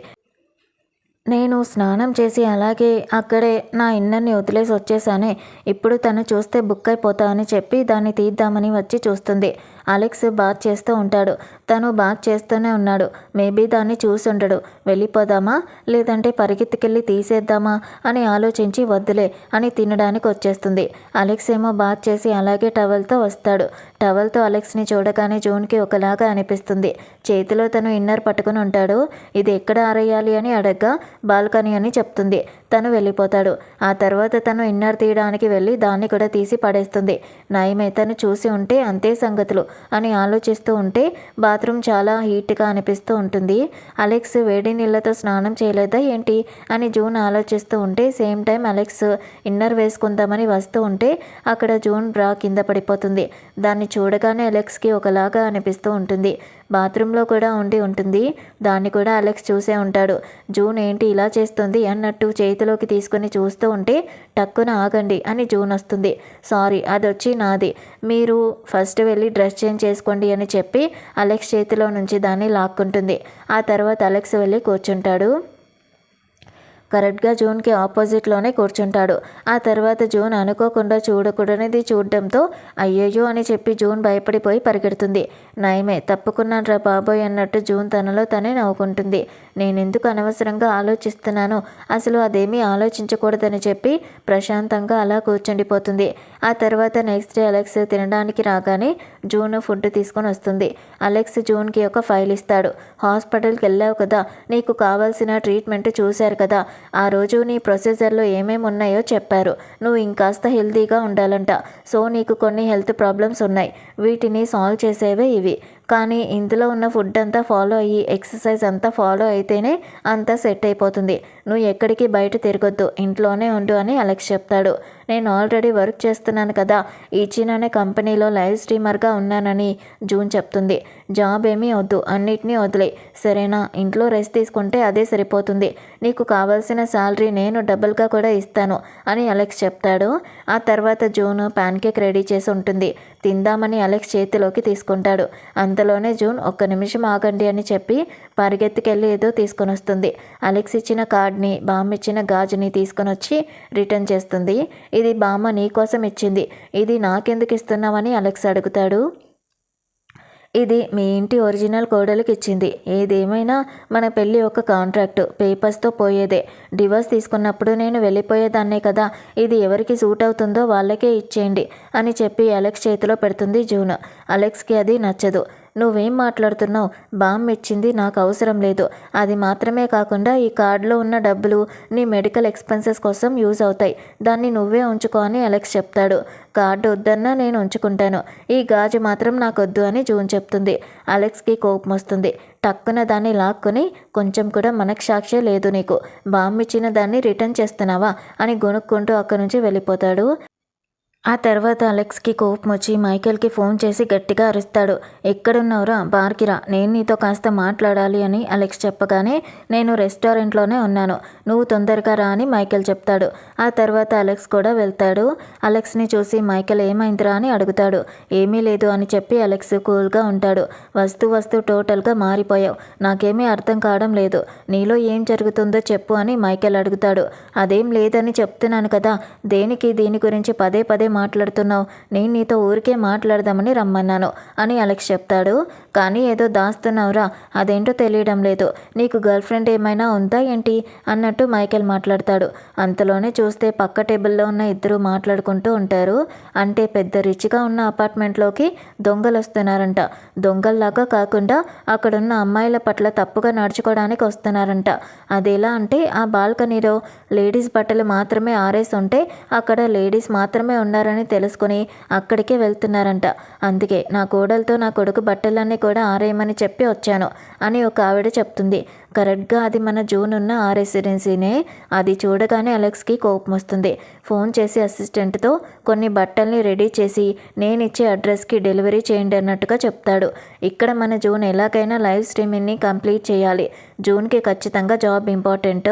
నేను స్నానం చేసి అలాగే అక్కడే నా ఇన్నర్ని వదిలేసి వచ్చేసానే, ఇప్పుడు తను చూస్తే బుక్ అయిపోతా అని చెప్పి దాన్ని తీద్దామని వచ్చి చూస్తుంది. అలెక్స్ బాత్ చేస్తూ ఉంటాడు. తను బాత్ చేస్తూనే ఉన్నాడు. మేబీ దాన్ని చూసి ఉండడు. వెళ్ళిపోదామా లేదంటే పరిగెత్తుకెళ్ళి తీసేద్దామా అని ఆలోచించి వద్దులే అని తినడానికి వచ్చేస్తుంది. అలెక్స్ ఏమో బాత్ చేసి అలాగే టవల్తో వస్తాడు. టవల్తో అలెక్స్ని చూడగానే జూన్కి ఒకలాగా అనిపిస్తుంది. చేతిలో తను ఇన్నర్ పట్టుకుని ఉంటాడు. ఇది ఎక్కడ ఆరేయాలి అని అడగ్గా బాల్కనీ అని చెప్తుంది. తను వెళ్ళిపోతాడు. ఆ తర్వాత తను ఇన్నర్ తీయడానికి వెళ్ళి దాన్ని కూడా తీసి పడేస్తుంది. నయమే తను చూసి ఉంటే అంతే సంగతులు అని ఆలోచిస్తూ ఉంటే బాత్రూమ్ చాలా హీట్గా అనిపిస్తూ ఉంటుంది. అలెక్స్ వేడి నీళ్ళతో స్నానం చేయలేదా ఏంటి అని జూన్ ఆలోచిస్తూ ఉంటే సేమ్ టైం అలెక్స్ ఇన్నర్ వేసుకుందామని వస్తూ ఉంటే అక్కడ జూన్ బ్రా కింద పడిపోతుంది. దాన్ని చూడగానే అలెక్స్కి ఒకలాగా అనిపిస్తూ ఉంటుంది. బాత్రూంలో కూడా ఉండి ఉంటుంది. దాన్ని కూడా అలెక్స్ చూసే ఉంటాడు. జూన్ ఏంటి ఇలా చేస్తుంది అన్నట్టు చేతిలోకి తీసుకుని చూస్తూ ఉంటే టక్కున ఆగండి అని జూన్ వస్తుంది. సారీ అదొచ్చి నాది, మీరు ఫస్ట్ వెళ్ళి డ్రెస్ చేంజ్ చేసుకోండి అని చెప్పి అలెక్స్ చేతిలో నుంచి దాన్ని లాక్కుంటుంది. ఆ తర్వాత అలెక్స్ వెళ్ళి కూర్చుంటాడు. కరెక్ట్గా జూన్కి ఆపోజిట్లోనే కూర్చుంటాడు. ఆ తర్వాత జూన్ అనుకోకుండా చూడకూడనిది చూడడంతో అయ్యయ్యో అని చెప్పి జూన్ భయపడిపోయి పరిగెడుతుంది. నయమే తప్పుకున్నాను బాబోయ్ అన్నట్టు జూన్ తనలో తనే నవ్వుకుంటుంది. నేనెందుకు అనవసరంగా ఆలోచిస్తున్నాను, అసలు అదేమీ ఆలోచించకూడదని చెప్పి ప్రశాంతంగా అలా కూర్చుండిపోతుంది. ఆ తర్వాత నెక్స్ట్ డే అలెక్స్ తినడానికి రాగానే జూన్ ఫుడ్ తీసుకొని వస్తుంది. అలెక్స్ జూన్కి ఒక ఫైల్ ఇస్తాడు. హాస్పిటల్కి వెళ్ళావు కదా, నీకు కావాల్సిన ట్రీట్మెంట్ చూశారు కదా, ఆ రోజు నీ ప్రొసీజర్లో ఏమేమి ఉన్నాయో చెప్పారు. నువ్వు ఇంకాస్త హెల్తీగా ఉండాలంట. సో నీకు కొన్ని హెల్త్ ప్రాబ్లమ్స్ ఉన్నాయి. వీటిని సాల్వ్ చేసేవే ఇవి. కానీ ఇందులో ఉన్న ఫుడ్ అంతా ఫాలో అయ్యి ఎక్సర్సైజ్ అంతా ఫాలో అయితేనే అంతా సెట్ అయిపోతుంది. నువ్వు ఎక్కడికి బయట తిరగొద్దు, ఇంట్లోనే ఉండు అని అలెక్స్ చెప్తాడు. నేను ఆల్రెడీ వర్క్ చేస్తున్నాను కదా, ఈచిన్ అనే కంపెనీలో లైవ్ స్ట్రీమర్గా ఉన్నానని జూన్ చెప్తుంది. జాబ్ ఏమీ వద్దు, అన్నిటినీ వదిలే సరేనా, ఇంట్లో రెస్ట్ తీసుకుంటే అదే సరిపోతుంది. నీకు కావాల్సిన శాలరీ నేను డబుల్గా కూడా ఇస్తాను అని అలెక్స్ చెప్తాడు. ఆ తర్వాత జూన్ ప్యాన్ కేక్ రెడీ చేసి ఉంటుంది. తిందామని అలెక్స్ చేతిలోకి తీసుకుంటాడు. అంతలోనే జూన్ ఒక్క నిమిషం ఆగండి అని చెప్పి పరిగెత్తుకెళ్ళి ఏదో తీసుకొని వస్తుంది. అలెక్స్ ఇచ్చిన కార్డ్ని, బామ్మ ఇచ్చిన గాజుని తీసుకొని వచ్చి రిటర్న్ చేస్తుంది. ఇది బామ్మ నీకోసం ఇచ్చింది, ఇది నాకెందుకు ఇస్తున్నావని అలెక్స్ అడుగుతాడు. ఇది మీ ఇంటి ఒరిజినల్ కోడలికి ఇచ్చింది. ఏదేమైనా మన పెళ్ళి ఒక కాంట్రాక్టు, పేపర్స్తో పోయేదే. డివోర్స్ తీసుకున్నప్పుడు నేను వెళ్ళిపోయేదాన్నే కదా, ఇది ఎవరికి సూట్ అవుతుందో వాళ్ళకే ఇచ్చేయండి అని చెప్పి అలెక్స్ చేతిలో పెడుతుంది జూన్. అలెక్స్కి అది నచ్చదు. నువ్వేం మాట్లాడుతున్నావు, బామ్మ ఇచ్చింది నాకు అవసరం లేదు. అది మాత్రమే కాకుండా ఈ కార్డులో ఉన్న డబ్బులు నీ మెడికల్ ఎక్స్పెన్సెస్ కోసం యూజ్ అవుతాయి, దాన్ని నువ్వే ఉంచుకో అని అలెక్స్ చెప్తాడు. కార్డు వద్దన్నా నేను ఉంచుకుంటాను, ఈ గాజు మాత్రం నాకొద్దు అని జూన్ చెప్తుంది. అలెక్స్కి కోపం వస్తుంది. టక్కున దాన్ని లాక్కుని కొంచెం కూడా మనఃసాక్షే లేదు నీకు, బామ్మ ఇచ్చిన దాన్ని రిటర్న్ చేస్తున్నావా అని గొనుక్కుంటూ అక్కడి నుంచి వెళ్ళిపోతాడు. ఆ తర్వాత అలెక్స్కి కోపం వచ్చి మైకేల్కి ఫోన్ చేసి గట్టిగా అరుస్తాడు. ఎక్కడున్నావురా, బార్కి రా, నేను నీతో కాస్త మాట్లాడాలి అని అలెక్స్ చెప్పగానే నేను రెస్టారెంట్లోనే ఉన్నాను, నువ్వు తొందరగా రా అని మైకేల్ చెప్తాడు. ఆ తర్వాత అలెక్స్ కూడా వెళ్తాడు. అలెక్స్ని చూసి మైకేల్ ఏమైందిరా అని అడుగుతాడు. ఏమీ లేదు అని చెప్పి అలెక్స్ కూల్గా ఉంటాడు. వస్తూ టోటల్గా మారిపోయావు, నాకేమీ అర్థం కావడం లేదు, నీలో ఏం జరుగుతుందో చెప్పు అని మైకేల్ అడుగుతాడు. అదేం లేదని చెప్తున్నాను కదా, దేనికి దీని గురించి పదే పదే మాట్లాడుతున్నావు, నేను నీతో ఊరికే మాట్లాడదామని రమ్మన్నాను అని అలెక్స్ చెప్తాడు. కానీ ఏదో దాస్తున్నావురా, అదేంటో తెలియడం లేదు, నీకు గర్ల్ ఫ్రెండ్ ఏమైనా ఉందా ఏంటి అన్నట్టు మైకేల్ మాట్లాడతాడు. అంతలోనే చూస్తే పక్క టేబుల్లో ఉన్న ఇద్దరు మాట్లాడుకుంటూ ఉంటారు. అంటే పెద్ద రిచ్గా ఉన్న అపార్ట్మెంట్లోకి దొంగలు వస్తున్నారంట. దొంగల్లాగా కాకుండా అక్కడున్న అమ్మాయిల పట్ల తప్పుగా నడుచుకోవడానికి వస్తున్నారంట. అదెలా అంటే ఆ బాల్కనీలో లేడీస్ బట్టలు మాత్రమే ఆరేసి ఉంటే అక్కడ లేడీస్ మాత్రమే ఉన్నారని తెలుసుకుని అక్కడికే వెళ్తున్నారంట. అందుకే నా కోడలతో నా కొడుకు బట్టలన్నీ కూడా ఆరేయమని చెప్పి వచ్చాను అని ఒక ఆవిడ చెప్తుంది. కరెక్ట్గా అది మన జూన్ ఉన్న ఆ రెసిడెన్సీనే. అది చూడగానే అలెక్స్కి కోపం వస్తుంది. ఫోన్ చేసి అసిస్టెంట్తో కొన్ని బట్టల్ని రెడీ చేసి నేను ఇచ్చే అడ్రస్కి డెలివరీ చేయండి అన్నట్టుగా చెప్తాడు. ఇక్కడ మన జూన్ ఎలాగైనా లైవ్ స్ట్రీమింగ్ని కంప్లీట్ చేయాలి. జూన్కి ఖచ్చితంగా జాబ్ ఇంపార్టెంట్.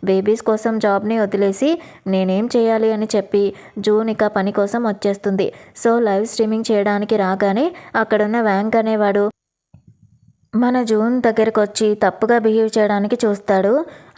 బేబీస్ కోసం జాబ్ని వదిలేసి నేనేం చేయాలి అని చెప్పి జూన్ ఇక పని కోసం వచ్చేస్తుంది. సో లైవ్ స్ట్రీమింగ్ చేయడానికి రాగానే అక్కడున్న వ్యాంక్ అనేవాడు మన జూన్ దగ్గరకు వచ్చి తప్పుగా బిహేవ్ చేయడానికి చూస్తాడు.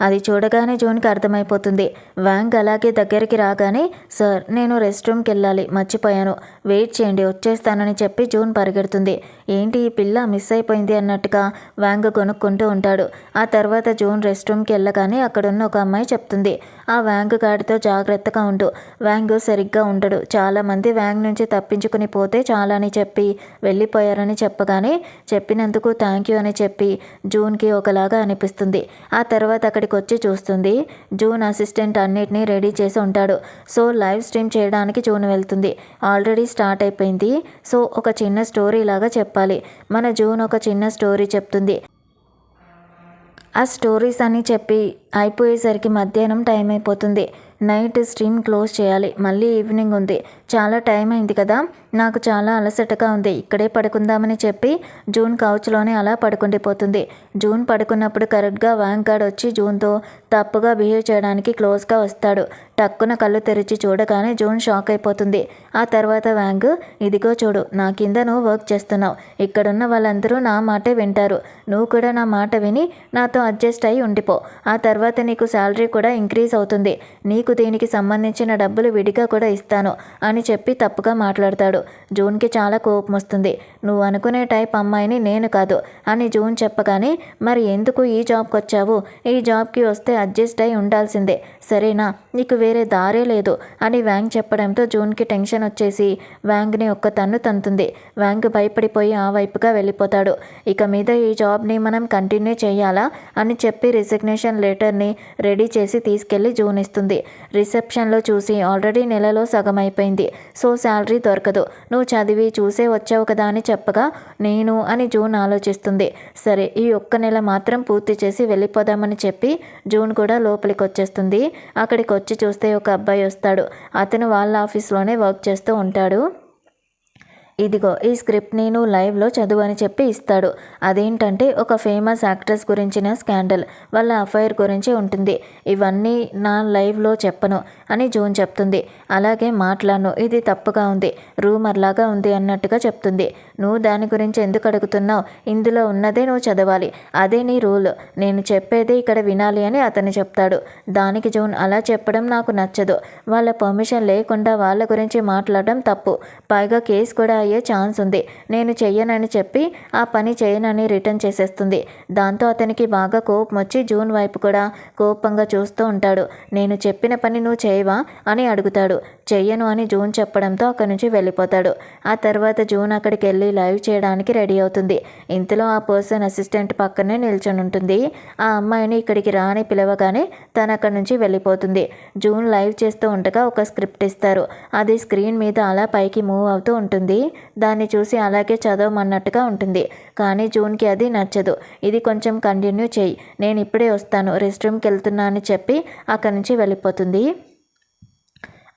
అది చూడగానే జూన్కి అర్థమైపోతుంది. వ్యాంగ్ అలాగే దగ్గరికి రాగానే, సార్ నేను రెస్ట్ రూమ్కి వెళ్ళాలి, మర్చిపోయాను, వెయిట్ చేయండి వచ్చేస్తానని చెప్పి జూన్ పరిగెడుతుంది. ఏంటి ఈ పిల్ల మిస్ అయిపోయింది అన్నట్టుగా వ్యాంగ్ కొనుక్కుంటూ ఉంటాడు. ఆ తర్వాత జూన్ రెస్ట్ రూమ్కి వెళ్ళగానే అక్కడున్న ఒక అమ్మాయి చెప్తుంది, ఆ వ్యాంగ్ గాడితో జాగ్రత్తగా ఉండు, వ్యాంగ్ సరిగ్గా ఉండడు, చాలామంది వ్యాంగ్ నుంచి తప్పించుకుని పోతే చాలని చెప్పి వెళ్ళిపోయారని చెప్పగానే చెప్పినందుకు థ్యాంక్ యూ అని చెప్పి జూన్కి ఒకలాగా అనిపిస్తుంది. ఆ తర్వాత అక్కడికి వచ్చి చూస్తుంది. జూన్ అసిస్టెంట్ అన్నిటినీ రెడీ చేసి ఉంటాడు. సో లైవ్ స్ట్రీమ్ చేయడానికి జూన్ వెళ్తుంది. ఆల్రెడీ స్టార్ట్ అయిపోయింది. సో ఒక చిన్న స్టోరీ లాగా చెప్పాలి. మన జూన్ ఒక చిన్న స్టోరీ చెప్తుంది. ఆ స్టోరీస్ అని చెప్పి అయిపోయేసరికి మధ్యాహ్నం టైం అయిపోతుంది. నైట్ స్ట్రీమ్ క్లోజ్ చేయాలి, మళ్ళీ ఈవినింగ్ ఉంది, చాలా టైం అయింది కదా, నాకు చాలా అలసటగా ఉంది, ఇక్కడే పడుకుందామని చెప్పి జూన్ కౌచ్లోనే అలా పడుకుండిపోతుంది. జూన్ పడుకున్నప్పుడు కరెక్ట్గా వ్యాంగ్ గార్డ్ వచ్చి జూన్తో తప్పుగా బిహేవ్ చేయడానికి క్లోజ్గా వస్తాడు. టక్కున కళ్ళు తెరిచి చూడగానే జూన్ షాక్ అయిపోతుంది. ఆ తర్వాత వ్యాంగ్, ఇదిగో చూడు, నా కింద నువ్వు వర్క్ చేస్తున్నావు, ఇక్కడున్న వాళ్ళందరూ నా మాటే వింటారు, నువ్వు కూడా నా మాట విని నాతో అడ్జస్ట్ అయ్యి ఉండిపో, ఆ తర్వాత నీకు శాలరీ కూడా ఇంక్రీజ్ అవుతుంది, నీకు దీనికి సంబంధించిన డబ్బులు విడిగా కూడా ఇస్తాను అని చెప్పి తప్పుగా మాట్లాడతాడు. జూన్కి చాలా కోపం వస్తుంది. నువ్వు అనుకునే టైప్ అమ్మాయిని నేను కాదు అని జూన్ చెప్పగానే, మరి ఎందుకు ఈ జాబ్కి వచ్చావు, ఈ జాబ్కి వస్తే అడ్జస్ట్ అయి ఉండాల్సిందే, సరేనా, నీకు వేరే దారే లేదు అని వ్యాంగ్ చెప్పడంతో జూన్కి టెన్షన్ వచ్చేసి వ్యాంగ్ని ఒక్క తన్ను తంతుంది. వ్యాంగ్ భయపడిపోయి ఆ వైపుగా వెళ్ళిపోతాడు. ఇక మీద ఈ జాబ్ని మనం కంటిన్యూ చేయాలా అని చెప్పి రిజిగ్నేషన్ లెటర్ని రెడీ చేసి తీసుకెళ్లి జూన్ ఇస్తుంది. రిసెప్షన్లో చూసి ఆల్రెడీ నెలలో సగం అయిపోయింది, సో శాలరీ దొరకదు, నువ్వు చదివి చూసే వచ్చావు కదా అని చెప్పగా నేను అని జూన్ ఆలోచిస్తుంది. సరే ఈ ఒక్క నెల మాత్రం పూర్తి చేసి వెళ్ళిపోదామని చెప్పి జూన్ కూడా లోపలికి వచ్చేస్తుంది. అక్కడికి వచ్చి చూస్తే ఒక అబ్బాయి వస్తాడు. అతను వాళ్ళ ఆఫీస్లోనే వర్క్ చేస్తూ ఉంటాడు. ఇదిగో ఈ స్క్రిప్ట్ని నువ్వు లైవ్లో చదువు అని చెప్పి ఇస్తాడు. అదేంటంటే ఒక ఫేమస్ యాక్ట్రెస్ గురించిన స్కాండల్, వాళ్ళ అఫైర్ గురించి ఉంటుంది, ఇవన్నీ నా లైవ్లో చెప్పను అని జూన్ చెప్తుంది. అలాగే మాట్లాడను, ఇది తప్పుగా ఉంది, రూమర్ లాగా ఉంది అన్నట్టుగా చెప్తుంది. నువ్వు దాని గురించి ఎందుకు అడుగుతున్నావు, ఇందులో ఉన్నదే నువ్వు చదవాలి, అదే నీ రూల్, నేను చెప్పేదే ఇక్కడ వినాలి అని అతను చెప్తాడు. దానికి జూన్, అలా చెప్పడం నాకు నచ్చదు, వాళ్ళ పర్మిషన్ లేకుండా వాళ్ళ గురించి మాట్లాడడం తప్పు, పైగా కేసు కూడా అయ్యే ఛాన్స్ ఉంది, నేను చెయ్యనని చెప్పి ఆ పని చేయనని రిటర్న్ చేసేస్తుంది. దాంతో అతనికి బాగా కోపం వచ్చి జూన్ వైపు కూడా కోపంగా చూస్తూ ఉంటాడు. నేను చెప్పిన పని నువ్వు చేయవా అని అడుగుతాడు. చెయ్యను అని జూన్ చెప్పడంతో అక్కడి నుంచి వెళ్ళిపోతాడు. ఆ తర్వాత జూన్ అక్కడికి వెళ్ళి లైవ్ చేయడానికి రెడీ అవుతుంది. ఇంతలో ఆ పర్సన్ అసిస్టెంట్ పక్కనే నిల్చొని ఉంటుంది. ఆ అమ్మాయిని ఇక్కడికి రాని పిలవగానే తను అక్కడి నుంచి వెళ్ళిపోతుంది. జూన్ లైవ్ చేస్తూ ఉండగా ఒక స్క్రిప్ట్ ఇస్తారు. అది స్క్రీన్ మీద అలా పైకి మూవ్ అవుతూ ఉంటుంది. దాన్ని చూసి అలాగే చదవమన్నట్టుగా ఉంటుంది. కానీ జూన్కి అది నచ్చదు. ఇది కొంచెం కంటిన్యూ చేయి, నేను ఇప్పుడే వస్తాను, రెస్ట్ రూమ్కి వెళ్తున్నా అని చెప్పి అక్కడి నుంచి వెళ్ళిపోతుంది.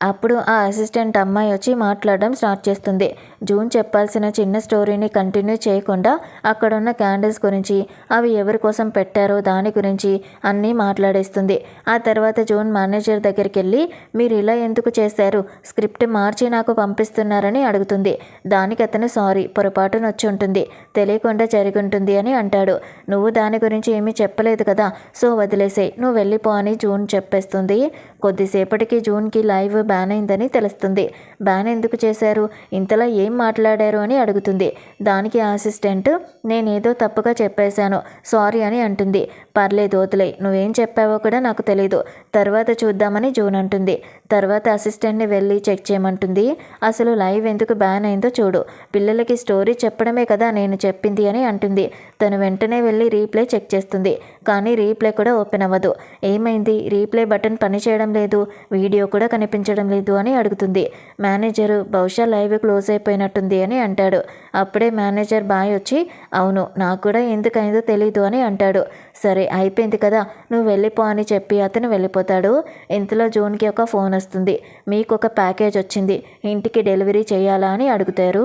అప్పుడు ఆ అసిస్టెంట్ అమ్మాయి వచ్చి మాట్లాడడం స్టార్ట్ చేస్తుంది. జూన్ చెప్పాల్సిన చిన్న స్టోరీని కంటిన్యూ చేయకుండా అక్కడున్న క్యాండిల్స్ గురించి, అవి ఎవరి కోసం పెట్టారో దాని గురించి అన్నీ మాట్లాడేస్తుంది. ఆ తర్వాత జూన్ మేనేజర్ దగ్గరికి వెళ్ళి, మీరు ఇలా ఎందుకు చేశారు, స్క్రిప్ట్ మార్చి నాకు పంపిస్తున్నారని అడుగుతుంది. దానికి అతను సారీ, పొరపాటున వచ్చి ఉంటుంది, తెలియకుండా జరిగి ఉంటుంది అని అంటాడు. నువ్వు దాని గురించి ఏమీ చెప్పలేదు కదా, సో వదిలేసేయ్, నువ్వు వెళ్ళిపో అని జూన్ చెప్పేస్తుంది. కొద్దిసేపటికి జూన్కి లైవ్ బ్యాన్ అయిందని తెలుస్తుంది. బ్యాన్ ఎందుకు చేశారు, ఇంతలా ఏం మాట్లాడారు అని అడుగుతుంది. దానికి అసిస్టెంట్, నేనేదో తప్పుగా చెప్పేశాను, సారీ అని అంటుంది. పర్లేదు వదిలే, నువ్వేం చెప్పావో కూడా నాకు తెలీదు, తర్వాత చూద్దామని జూన్ అంటుంది. తర్వాత అసిస్టెంట్ని వెళ్ళి చెక్ చేయమంటుంది. అసలు లైవ్ ఎందుకు బ్యాన్ అయిందో చూడు, పిల్లలకి స్టోరీ చెప్పడమే కదా నేను చెప్పింది అని అంటుంది. తను వెంటనే వెళ్ళి రీప్లే చెక్ చేస్తుంది. కానీ రీప్లే కూడా ఓపెన్ అవ్వదు. ఏమైంది, రీప్లే బటన్ పనిచేయడం లేదు, వీడియో కూడా కనిపించడం లేదు అని అడుగుతుంది. మేనేజరు, బహుశా లైవ్ క్లోజ్ అయిపోయినట్టుంది అని అంటాడు. అప్పుడే మేనేజర్ బాయ్ వచ్చి, అవును నాకు కూడా ఎందుకైందో తెలీదు అని అంటాడు. సరే అయిపోయింది కదా, నువ్వు వెళ్ళిపో అని చెప్పి అతను వెళ్ళిపోతాడు. ఇంతలో జూన్కి ఒక ఫోన్ వస్తుంది. మీకు ఒక ప్యాకేజ్ వచ్చింది, ఇంటికి డెలివరీ చేయాలా అని అడుగుతారు.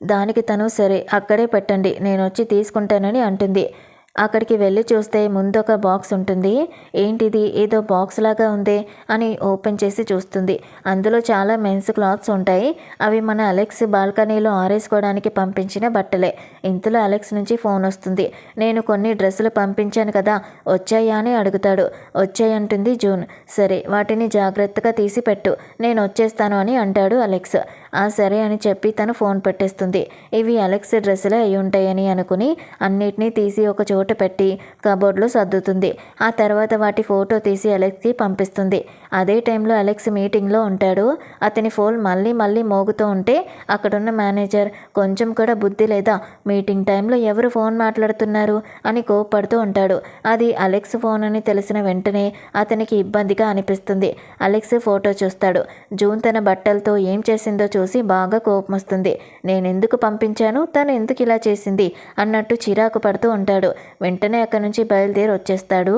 దానికి తను సరే అక్కడే పెట్టండి, నేను వచ్చి తీసుకుంటానని అంటుంది. అక్కడికి వెళ్ళి చూస్తే ముందొక బాక్స్ ఉంటుంది. ఏంటిది ఏదో బాక్స్ లాగా ఉందే అని ఓపెన్ చేసి చూస్తుంది. అందులో చాలా మెన్స్ క్లాత్స్ ఉంటాయి. అవి మన అలెక్స్ బాల్కనీలో ఆరేసుకోవడానికి పంపించిన బట్టలే. ఇంతలో అలెక్స్ నుంచి ఫోన్ వస్తుంది. నేను కొన్ని డ్రెస్సులు పంపించాను కదా, వచ్చాయా అని అడుగుతాడు. వచ్చాయంటుంది జూన్. సరే వాటిని జాగ్రత్తగా తీసి పెట్టు, నేను వచ్చేస్తాను అని అంటాడు అలెక్స్. సరే అని చెప్పి తను ఫోన్ పెట్టేస్తుంది. ఇవి అలెక్స్ డ్రెస్సులే అయి ఉంటాయని అనుకుని అన్నిటినీ తీసి ఒక చోట పెట్టి కబోర్డ్లో సర్దుతుంది. ఆ తర్వాత వాటి ఫోటో తీసి అలెక్స్కి పంపిస్తుంది. అదే టైంలో అలెక్స్ మీటింగ్లో ఉంటాడు. అతని ఫోన్ మళ్ళీ మళ్ళీ మోగుతూ ఉంటే అక్కడున్న మేనేజర్, కొంచెం కూడా బుద్ధి లేదా, మీటింగ్ టైంలో ఎవరు ఫోన్ మాట్లాడుతున్నారు అని కోప్పడుతూ ఉంటాడు. అది అలెక్స్ ఫోన్ అని తెలిసిన వెంటనే అతనికి ఇబ్బందిగా అనిపిస్తుంది. అలెక్స్ ఫోటో చూస్తాడు. జూన్ తన బట్టలతో ఏం చేసిందో చూసి బాగా కోపం వస్తుంది. నేనెందుకు పంపించాను, తను ఎందుకు ఇలా చేసింది అన్నట్టు చిరాకు పడుతూ ఉంటాడు. వెంటనే అక్కడి నుంచి బయలుదేరి వచ్చేస్తాడు.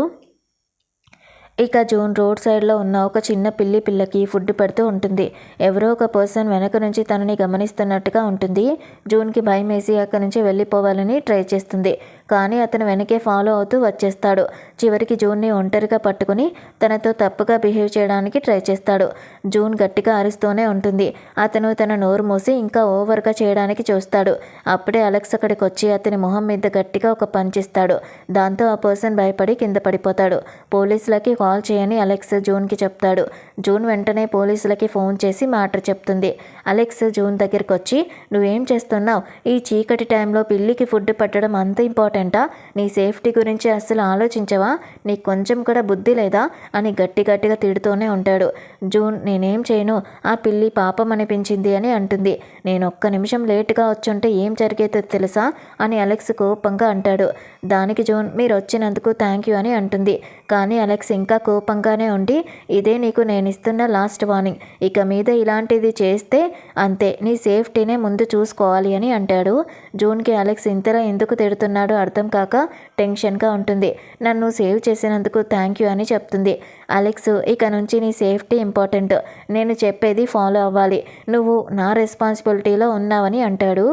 ఇక జూన్ రోడ్ సైడ్లో ఉన్న ఒక చిన్న పిల్లకి ఫుడ్ పెడుతూ ఉంటుంది. ఎవరో ఒక పర్సన్ వెనక నుంచి తనని గమనిస్తున్నట్టుగా ఉంటుంది. జూన్కి భయం వేసి అక్కడి నుంచి వెళ్ళిపోవాలని ట్రై చేస్తుంది. కానీ అతను వెనకే ఫాలో అవుతూ వచ్చేస్తాడు. చివరికి జూన్ని ఒంటరిగా పట్టుకుని తనతో తప్పుగా బిహేవ్ చేయడానికి ట్రై చేస్తాడు. జూన్ గట్టిగా అరుస్తూనే ఉంటుంది. అతను తన నోరు మూసి ఇంకా ఓవర్గా చేయడానికి చూస్తాడు. అప్పుడే అలెక్స్ అక్కడికి వచ్చి అతని మొహం మీద గట్టిగా ఒక పంచ్ ఇస్తాడు. దాంతో ఆ పర్సన్ భయపడి కింద పడిపోతాడు. పోలీసులకి కాల్ చేయని అలెక్స్ జూన్కి చెప్తాడు. జూన్ వెంటనే పోలీసులకి ఫోన్ చేసి మ్యాటర్ చెప్తుంది. అలెక్స్ జూన్ దగ్గరికి వచ్చి, నువ్వేం చేస్తున్నావు, ఈ చీకటి టైంలో పిల్లికి ఫుడ్ పెట్టడం అంత ఇంపార్టెంటా, నీ సేఫ్టీ గురించి అస్సలు ఆలోచించవా, నీకు కొంచెం కూడా బుద్ధి లేదా అని గట్టిగా తిడుతూనే ఉంటాడు. జూన్, నేనేం చేయను, ఆ పిల్లి పాపం అనిపించింది అని అంటుంది. నేను ఒక్క నిమిషం లేటుగా వచ్చుంటే ఏం జరిగేదో తెలుసా అని అలెక్స్ కోపంగా అంటాడు. దానికి జూన్, మీరు వచ్చినందుకు థ్యాంక్ యూ అని అంటుంది. కానీ అలెక్స్ ఇంకా కోపంగానే ఉండి, ఇదే నీకు నేను ఇస్తున్న లాస్ట్ వార్నింగ్, ఇక మీద ఇలాంటిది చేస్తే అంతే, నీ సేఫ్టీనే ముందు చూసుకోవాలి అని అంటాడు. జూన్కి అలెక్స్ ఇంతలా ఎందుకు తిడుతున్నాడో అర్థం కాక టెన్షన్గా ఉంటుంది. నన్ను సేవ్ చేసినందుకు థ్యాంక్ యూ అని చెప్తుంది. అలెక్స్, ఇక నుంచి నీ సేఫ్టీ ఇంపార్టెంట్, నేను చెప్పేది ఫాలో అవ్వాలి, నువ్వు నా రెస్పాన్సిబిలిటీలో ఉన్నావని అంటాడు.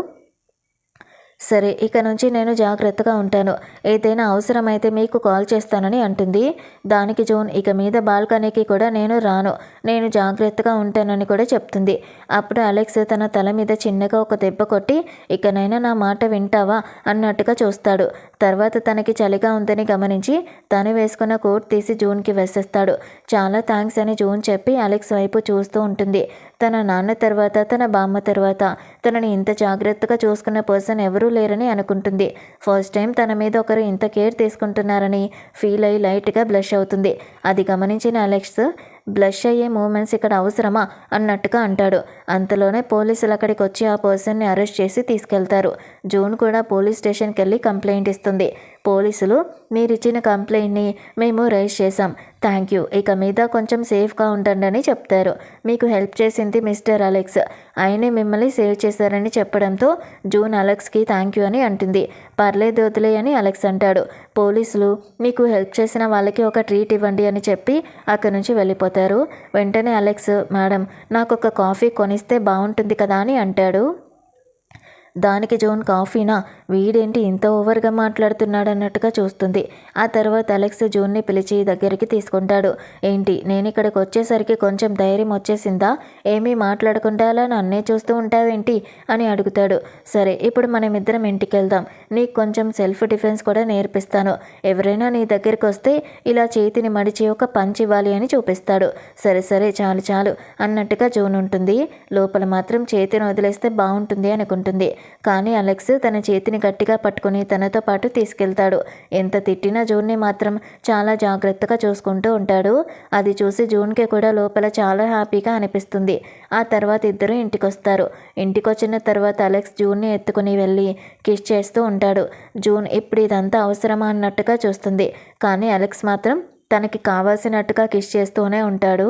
సరే, ఇక నుంచి నేను జాగ్రత్తగా ఉంటాను, ఏదైనా అవసరమైతే మీకు కాల్ చేస్తానని అంటుంది. దానికి జూన్, ఇక మీద బాల్కనీకి కూడా నేను రాను, నేను జాగ్రత్తగా ఉంటానని కూడా చెప్తుంది. అప్పుడు అలెక్స్ తన తల మీద చిన్నగా ఒక దెబ్బ కొట్టి, ఇకనైనా నా మాట వింటావా అన్నట్టుగా చూస్తాడు. తర్వాత తనకి చలిగా ఉందని గమనించి తను వేసుకున్న కోట్ తీసి జూన్కి వేసేస్తాడు. చాలా థ్యాంక్స్ అని జూన్ చెప్పి అలెక్స్ వైపు చూస్తూ ఉంటుంది. తన నాన్న తర్వాత, తన బామ్మ తర్వాత తనని ఇంత జాగ్రత్తగా చూసుకున్న పర్సన్ ఎవరూ లేరని అనుకుంటుంది. ఫస్ట్ టైం తన మీద ఒకరు ఇంత కేర్ తీసుకుంటున్నారని ఫీల్ అయ్యి లైట్గా బ్లష్ అవుతుంది. అది గమనించిన అలెక్స్, బ్లష్ అయ్యే మూమెంట్స్ ఇక్కడ అవసరమా అన్నట్టుగా అంటాడు. అంతలోనే పోలీసులు అక్కడికి వచ్చి ఆ పర్సన్ని అరెస్ట్ చేసి తీసుకెళ్తారు. జూన్ కూడా పోలీస్ స్టేషన్కి వెళ్ళి కంప్లైంట్ ఇస్తుంది. పోలీసులు, మీరిచ్చిన కంప్లైంట్ని మేము రైజ్ చేశాం, థ్యాంక్ యూ, ఇక మీద కొంచెం సేఫ్గా ఉండండి అని చెప్తారు. మీకు హెల్ప్ చేసింది మిస్టర్ అలెక్స్, ఆయనే మిమ్మల్ని సేవ్ చేశారని చెప్పడంతో జూన్ అలెక్స్కి థ్యాంక్ యూ అని అంటుంది. పర్లేదు వదిలే అని అలెక్స్ అంటాడు. పోలీసులు, మీకు హెల్ప్ చేసిన వాళ్ళకి ఒక ట్రీట్ ఇవ్వండి అని చెప్పి అక్కడి నుంచి వెళ్ళిపోతారు. వెంటనే అలెక్స్, మేడం నాకు ఒక కాఫీ కొనిస్తే బాగుంటుంది కదా అని అంటాడు. దానికి జూన్, కాఫీనా, వీడేంటి ఇంత ఓవర్గా మాట్లాడుతున్నాడు అన్నట్టుగా చూస్తుంది. ఆ తర్వాత అలెక్స్ జూన్ని పిలిచి దగ్గరికి తీసుకుంటాడు. ఏంటి, నేను ఇక్కడికి వచ్చేసరికి కొంచెం ధైర్యం వచ్చేసిందా, ఏమీ మాట్లాడకుండా అలా నన్నే చూస్తూ ఉంటావేంటి అని అడుగుతాడు. సరే, ఇప్పుడు మనమిద్దరం ఇంటికి వెళ్దాం, నీకు కొంచెం సెల్ఫ్ డిఫెన్స్ కూడా నేర్పిస్తాను, ఎవరైనా నీ దగ్గరికి వస్తే ఇలా చేతిని మడిచి ఒక పంచ్ ఇవ్వాలి అని చూపిస్తాడు. సరే సరే చాలు చాలు అన్నట్టుగా జూన్ ఉంటుంది. లోపల మాత్రం చేతిని వదిలేస్తే బాగుంటుంది అనుకుంటుంది. కానీ అలెక్స్ తన చేతిని గట్టిగా పట్టుకుని తనతో పాటు తీసుకెళ్తాడు. ఎంత తిట్టినా జూన్ని మాత్రం చాలా జాగ్రత్తగా చూసుకుంటూ ఉంటాడు. అది చూసి జూన్కి కూడా లోపల చాలా హ్యాపీగా అనిపిస్తుంది. ఆ తర్వాత ఇద్దరు ఇంటికొస్తారు. ఇంటికొచ్చిన తర్వాత అలెక్స్ జూన్ని ఎత్తుకుని వెళ్ళి కిస్ చేస్తూ ఉంటాడు. జూన్ ఇప్పుడు ఇదంతా అవసరమా అన్నట్టుగా చూస్తుంది. కానీ అలెక్స్ మాత్రం తనకి కావాల్సినట్టుగా కిస్ చేస్తూనే ఉంటాడు.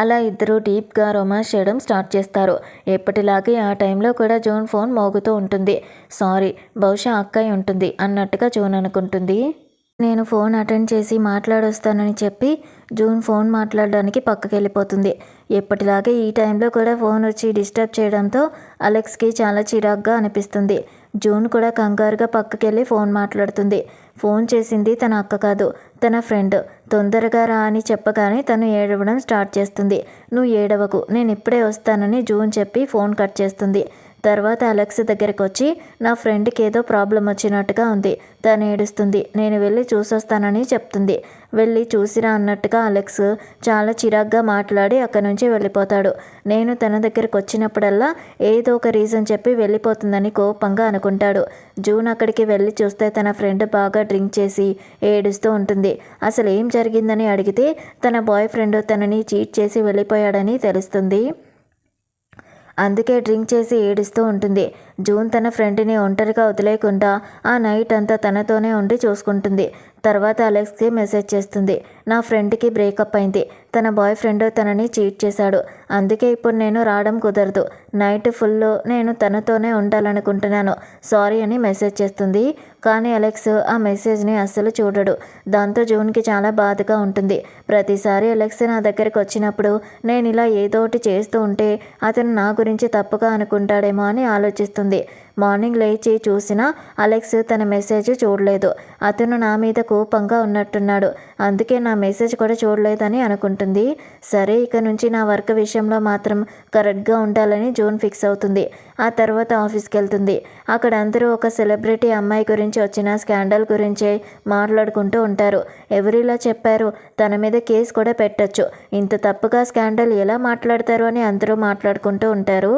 అలా ఇద్దరు డీప్గా రొమాన్స్ చేయడం స్టార్ట్ చేస్తారు. ఎప్పటిలాగే ఆ టైంలో కూడా జూన్ ఫోన్ మోగుతూ ఉంటుంది. సారీ, బహుశా అక్కయ్య ఉంటుంది అన్నట్టుగా జూన్ అనుకుంటుంది. నేను ఫోన్ అటెండ్ చేసి మాట్లాడొస్తానని చెప్పి జూన్ ఫోన్ మాట్లాడడానికి పక్కకి వెళ్ళిపోతుంది. ఎప్పటిలాగే ఈ టైంలో కూడా ఫోన్ వచ్చి డిస్టర్బ్ చేయడంతో అలెక్స్కి చాలా చిరాగ్గా అనిపిస్తుంది. జూన్ కూడా కంగారుగా పక్కకెళ్ళి ఫోన్ మాట్లాడుతుంది. ఫోన్ చేసింది తన అక్క కాదు, తన ఫ్రెండ్. తొందరగా రా అని చెప్పగానే తను ఏడవడం స్టార్ట్ చేస్తుంది. నువ్వు ఏడవకు, నేను ఇప్పుడే వస్తానని జూన్ చెప్పి ఫోన్ కట్ చేస్తుంది. తర్వాత అలెక్స్ దగ్గరికి వచ్చి నా ఫ్రెండ్కి ఏదో ప్రాబ్లం వచ్చినట్టుగా ఉంది, తను ఏడుస్తుంది, నేను వెళ్ళి చూసొస్తానని చెప్తుంది. వెళ్ళి చూసిరా అన్నట్టుగా అలెక్స్ చాలా చిరాగ్గా మాట్లాడి అక్కడి నుంచి వెళ్ళిపోతాడు. నేను తన దగ్గరికి వచ్చినప్పుడల్లా ఏదో ఒక రీజన్ చెప్పి వెళ్ళిపోతుందని కోపంగా అనుకుంటాడు. జూన్ అక్కడికి వెళ్ళి చూస్తే తన ఫ్రెండ్ బాగా డ్రింక్ చేసి ఏడుస్తూ ఉంటుంది. అసలు ఏం జరిగిందని అడిగితే తన బాయ్ ఫ్రెండ్ తనని చీట్ చేసి వెళ్ళిపోయాడని తెలుస్తుంది. అందుకే డ్రింక్ చేసి ఏడుస్తూ ఉంటుంది. జూన్ తన ఫ్రెండ్ని ఒంటరిగా వదిలేయకుండా ఆ నైట్ అంతా తనతోనే ఉండి చూసుకుంటుంది. తర్వాత అలెక్స్కి మెసేజ్ చేస్తుంది. నా ఫ్రెండ్కి బ్రేకప్ అయింది, తన బాయ్ ఫ్రెండ్ తనని చీట్ చేశాడు, అందుకే ఇప్పుడు నేను రావడం కుదరదు, నైట్ ఫుల్ నేను తనతోనే ఉండాలనుకుంటున్నాను, సారీ అని మెసేజ్ చేస్తుంది. కానీ అలెక్స్ ఆ మెసేజ్ని అస్సలు చూడడు. దాంతో జూన్కి చాలా బాధగా ఉంటుంది. ప్రతిసారి అలెక్స్ నా దగ్గరికి వచ్చినప్పుడు నేను ఇలా ఏదో ఒకటి చేస్తూ ఉంటే అతను నా గురించి తప్పుగా అనుకుంటాడేమో అని ఆలోచిస్తుంది. మార్నింగ్ లేచి చూసినా అలెక్స్ తన మెసేజ్ చూడలేదు. అతను నా మీద కోపంగా ఉన్నట్టున్నాడు, అందుకే నా మెసేజ్ కూడా చూడలేదని అనుకుంటుంది. సరే, ఇక నుంచి నా వర్క్ విషయంలో మాత్రం కరెక్ట్గా ఉండాలని జూన్ ఫిక్స్ అవుతుంది. ఆ తర్వాత ఆఫీస్కి వెళ్తుంది. అక్కడ అందరూ ఒక సెలబ్రిటీ అమ్మాయి గురించి వచ్చిన స్కాండల్ గురించే మాట్లాడుకుంటూ ఉంటారు. ఎవరిలా చెప్పారు, తన మీద కేసు కూడా పెట్టచ్చు, ఇంత తప్పుగా స్కాండల్ ఎలా మాట్లాడతారు అని అందరూ మాట్లాడుకుంటూ ఉంటారు.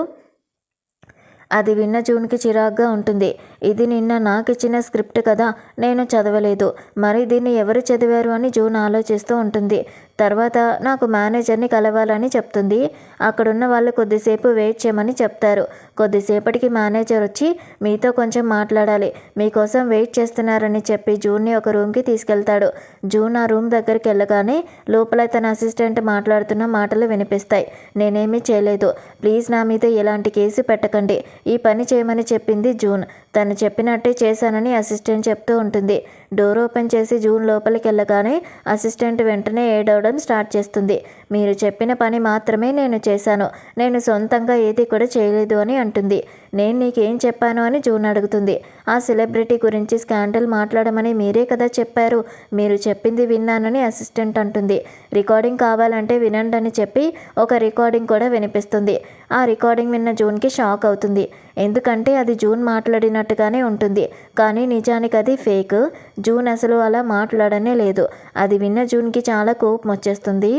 అది విన్న జూన్కి చిరాగ్గా ఉంటుంది. ఇది నిన్న నాకు ఇచ్చిన స్క్రిప్ట్ కదా, నేను చదవలేదు, మరి దీన్ని ఎవరు చదివారు అని జూన్ ఆలోచిస్తూ ఉంటుంది. తర్వాత నాకు మేనేజర్ని కలవాలని చెప్తుంది. అక్కడున్న వాళ్ళు కొద్దిసేపు వెయిట్ చేయమని చెప్తారు. కొద్దిసేపటికి మేనేజర్ వచ్చి మీతో కొంచెం మాట్లాడాలి, మీకోసం వెయిట్ చేస్తున్నారని చెప్పి జూన్ని ఒక రూమ్కి తీసుకెళ్తాడు. జూన్ ఆ రూమ్ దగ్గరికి వెళ్ళగానే లోపల తన అసిస్టెంట్ మాట్లాడుతున్న మాటలు వినిపిస్తాయి. నేనేమీ చేయలేదు, ప్లీజ్ నా మీద ఎలాంటి కేసు పెట్టకండి, ఈ పని చేయమని చెప్పింది జూన్, తను చెప్పినట్టే చేశానని అసిస్టెంట్ చెప్తూ ఉంటుంది. డోర్ ఓపెన్ చేసి జూన్ లోపలికి వెళ్ళగానే అసిస్టెంట్ వెంటనే ఏడవడం స్టార్ట్ చేస్తుంది. మీరు చెప్పిన పని మాత్రమే నేను చేశాను, నేను సొంతంగా ఏది కూడా చేయలేదు అని అంటుంది. నేను నీకేం చెప్పాను అని జూన్ అడుగుతుంది. ఆ సెలబ్రిటీ గురించి స్కాండల్ మాట్లాడమని మీరే కదా చెప్పారు, మీరు చెప్పింది విన్నానని అసిస్టెంట్ అంటుంది. రికార్డింగ్ కావాలంటే వినండి అని చెప్పి ఒక రికార్డింగ్ కూడా వినిపిస్తుంది. ఆ రికార్డింగ్ విన్న జూన్కి షాక్ అవుతుంది. ఎందుకంటే అది జూన్ మాట్లాడినట్టుగానే ఉంటుంది, కానీ నిజానికి అది ఫేక్. జూన్ అసలు అలా మాట్లాడనే లేదు. అది విన్న జూన్కి చాలా కోపం వచ్చేస్తుంది.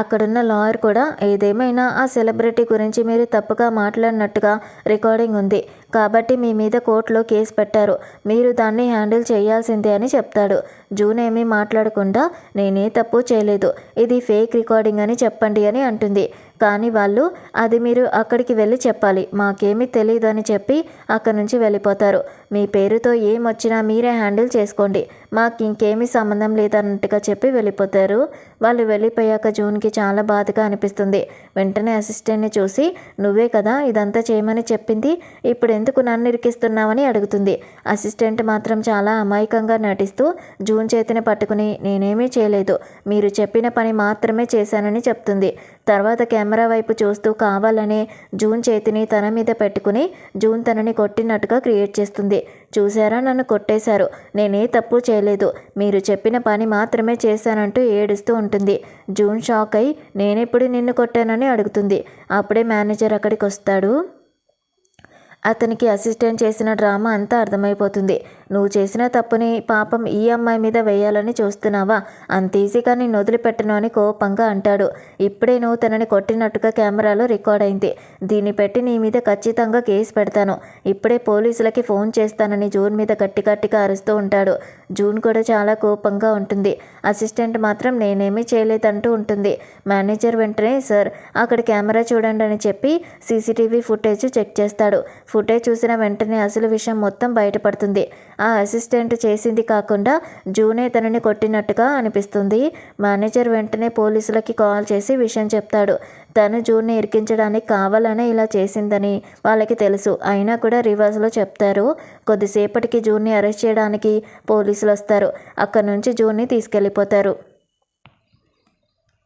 అక్కడున్న లాయర్ కూడా ఏదేమైనా ఆ సెలబ్రిటీ గురించి మీరు తప్పుగా మాట్లాడినట్టుగా రికార్డింగ్ ఉంది, కాబట్టి మీ మీద కోర్టులో కేసు పెట్టారు, మీరు దాన్ని హ్యాండిల్ చేయాల్సిందే అని చెప్తాడు. జూన్ ఏమీ మాట్లాడకుండా నేనే తప్పు చేయలేదు, ఇది ఫేక్ రికార్డింగ్ అని చెప్పండి అని అంటుంది. కానీ వాళ్ళు అది మీరు అక్కడికి వెళ్ళి చెప్పాలి, మాకేమీ తెలియదు అని చెప్పి అక్కడి నుంచి వెళ్ళిపోతారు. మీ పేరుతో ఏమొచ్చినా మీరే హ్యాండిల్ చేసుకోండి, మాకు ఇంకేమీ సంబంధం లేదన్నట్టుగా చెప్పి వెళ్ళిపోతారు. వాళ్ళు వెళ్ళిపోయాక జూన్కి చాలా బాధగా అనిపిస్తుంది. వెంటనే అసిస్టెంట్ని చూసి నువ్వే కదా ఇదంతా చేయమని చెప్పింది, ఇప్పుడు ఎందుకు నన్ను ఇరికిస్తున్నావని అడుగుతుంది. అసిస్టెంట్ మాత్రం చాలా అమాయకంగా నటిస్తూ జూన్ చేతిని పట్టుకుని నేనేమీ చేయలేదు, మీరు చెప్పిన పని మాత్రమే చేశానని చెప్తుంది. తర్వాత కెమెరా వైపు చూస్తూ కావాలనే జూన్ చేతిని తన మీద పెట్టుకుని జూన్ తనని కొట్టినట్టుగా క్రియేట్ చేస్తుంది. చూసారా, నన్ను కొట్టేశారు, నేనే తప్పు చేయలేదు, మీరు చెప్పిన పని మాత్రమే చేశానంటూ ఏడుస్తూ ఉంటుంది. జూన్ షాక్ అయి నేనెప్పుడు నిన్ను కొట్టానని అడుగుతుంది. అప్పుడే మేనేజర్ అక్కడికి వస్తాడు. అతనికి అసిస్టెంట్ చేసిన డ్రామా అంతా అర్థమైపోతుంది. నువ్వు చేసిన తప్పుని పాపం ఈ అమ్మాయి మీద వేయాలని చూస్తున్నావా, అంత ఈజీగా నేను వదిలిపెట్టను అని కోపంగా అంటాడు. ఇప్పుడే నువ్వు తనని కొట్టినట్టుగా కెమెరాలో రికార్డ్ అయింది, దీన్ని పెట్టి నీ మీద ఖచ్చితంగా కేసు పెడతాను, ఇప్పుడే పోలీసులకి ఫోన్ చేస్తానని జూన్ మీద గట్టి గట్టిగా అరుస్తూ ఉంటాడు. జూన్ కూడా చాలా కోపంగా ఉంటుంది. అసిస్టెంట్ మాత్రం నేనేమీ చేయలేదంటూ ఉంటుంది. మేనేజర్ వెంటనే సార్ అక్కడ కెమెరా చూడండి అని చెప్పి సీసీటీవీ ఫుటేజ్ చెక్ చేస్తాడు. ఫుటేజ్ చూసిన వెంటనే అసలు విషయం మొత్తం బయటపడుతుంది. ఆ అసిస్టెంట్ చేసింది కాకుండా జూనే తనని కొట్టినట్టుగా అనిపిస్తుంది. మేనేజర్ వెంటనే పోలీసులకి కాల్ చేసి విషయం చెప్తాడు. తను జూన్ని ఇరికించడానికి కావాలనే ఇలా చేసిందని వాళ్ళకి తెలుసు, అయినా కూడా రివర్స్లో చెప్తారు. కొద్దిసేపటికి జూన్ని అరెస్ట్ చేయడానికి పోలీసులు వస్తారు. అక్కడి నుంచి జూన్ని తీసుకెళ్ళిపోతారు.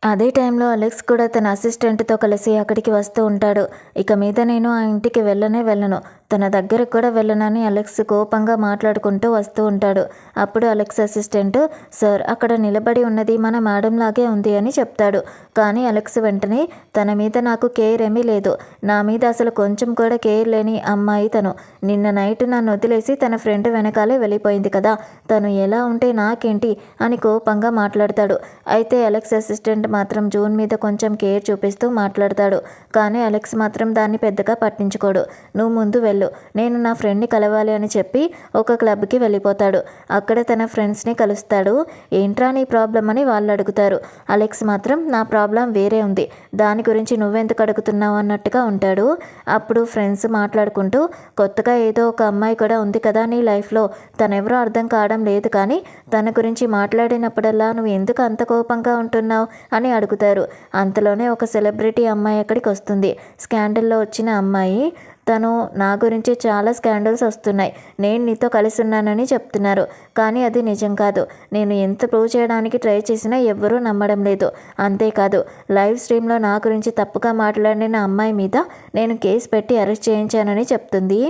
అదే టైంలో అలెక్స్ కూడా తన అసిస్టెంట్తో కలిసి అక్కడికి వస్తూ ఉంటాడు. ఇక మీద నేను ఆ ఇంటికి వెళ్ళను, తన దగ్గరకు కూడా వెళ్ళనని అలెక్స్ కోపంగా మాట్లాడుకుంటూ వస్తూ ఉంటాడు. అప్పుడు అలెక్స్ అసిస్టెంట్, సార్ అక్కడ నిలబడి ఉన్నది మన మేడం లాగే ఉంది అని చెప్తాడు. కానీ అలెక్స్ వెంటనే, తన మీద నాకు కేర్ ఏమీ లేదు, నా మీద అసలు కొంచెం కూడా కేర్ లేని అమ్మాయి తను. నిన్న నైట్ నన్ను వదిలేసి తన ఫ్రెండ్ వెనకాలే వెళ్ళిపోయింది కదా, తను ఎలా ఉంటే నాకేంటి అని కోపంగా మాట్లాడతాడు. అయితే అలెక్స్ అసిస్టెంట్ మాత్రం జూన్ మీద కొంచెం కేర్ చూపిస్తూ మాట్లాడతాడు. కానీ అలెక్స్ మాత్రం దాన్ని పెద్దగా పట్టించుకోడు. నువ్వు ముందు వెళ్ళు, నేను నా ఫ్రెండ్ని కలవాలి అని చెప్పి ఒక క్లబ్కి వెళ్ళిపోతాడు. అక్కడ తన ఫ్రెండ్స్ని కలుస్తాడు. ఏంట్రా నీ ప్రాబ్లం అని వాళ్ళు అడుగుతారు. అలెక్స్ మాత్రం నా ప్రాబ్లం వేరే ఉంది, దాని గురించి నువ్వెందుకు అడుగుతున్నావు అన్నట్టుగా ఉంటాడు. అప్పుడు ఫ్రెండ్స్ మాట్లాడుకుంటూ, కొత్తగా ఏదో ఒక అమ్మాయి కూడా ఉంది కదా నీ లైఫ్లో, తనెవరో అర్థం కావడం లేదు, కానీ తన గురించి మాట్లాడినప్పుడల్లా నువ్వు ఎందుకు అంత కోపంగా ఉంటున్నావు అని అడుగుతారు. అంతలోనే ఒక సెలబ్రిటీ అమ్మాయి అక్కడికి వస్తుంది. స్కాండల్లో వచ్చిన అమ్మాయి. తను నా గురించి చాలా స్కాండల్స్ వస్తున్నాయి, నేను నీతో కలిసి ఉన్నానని చెప్తున్నారు, కానీ అది నిజం కాదు. నేను ఎంత ప్రూవ్ చేయడానికి ట్రై చేసినా ఎవ్వరూ నమ్మడం లేదు. అంతేకాదు లైవ్ స్ట్రీమ్లో నా గురించి తప్పుగా మాట్లాడిన అమ్మాయి మీద నేను కేసు పెట్టి అరెస్ట్ చేయించానని చెప్తుంది.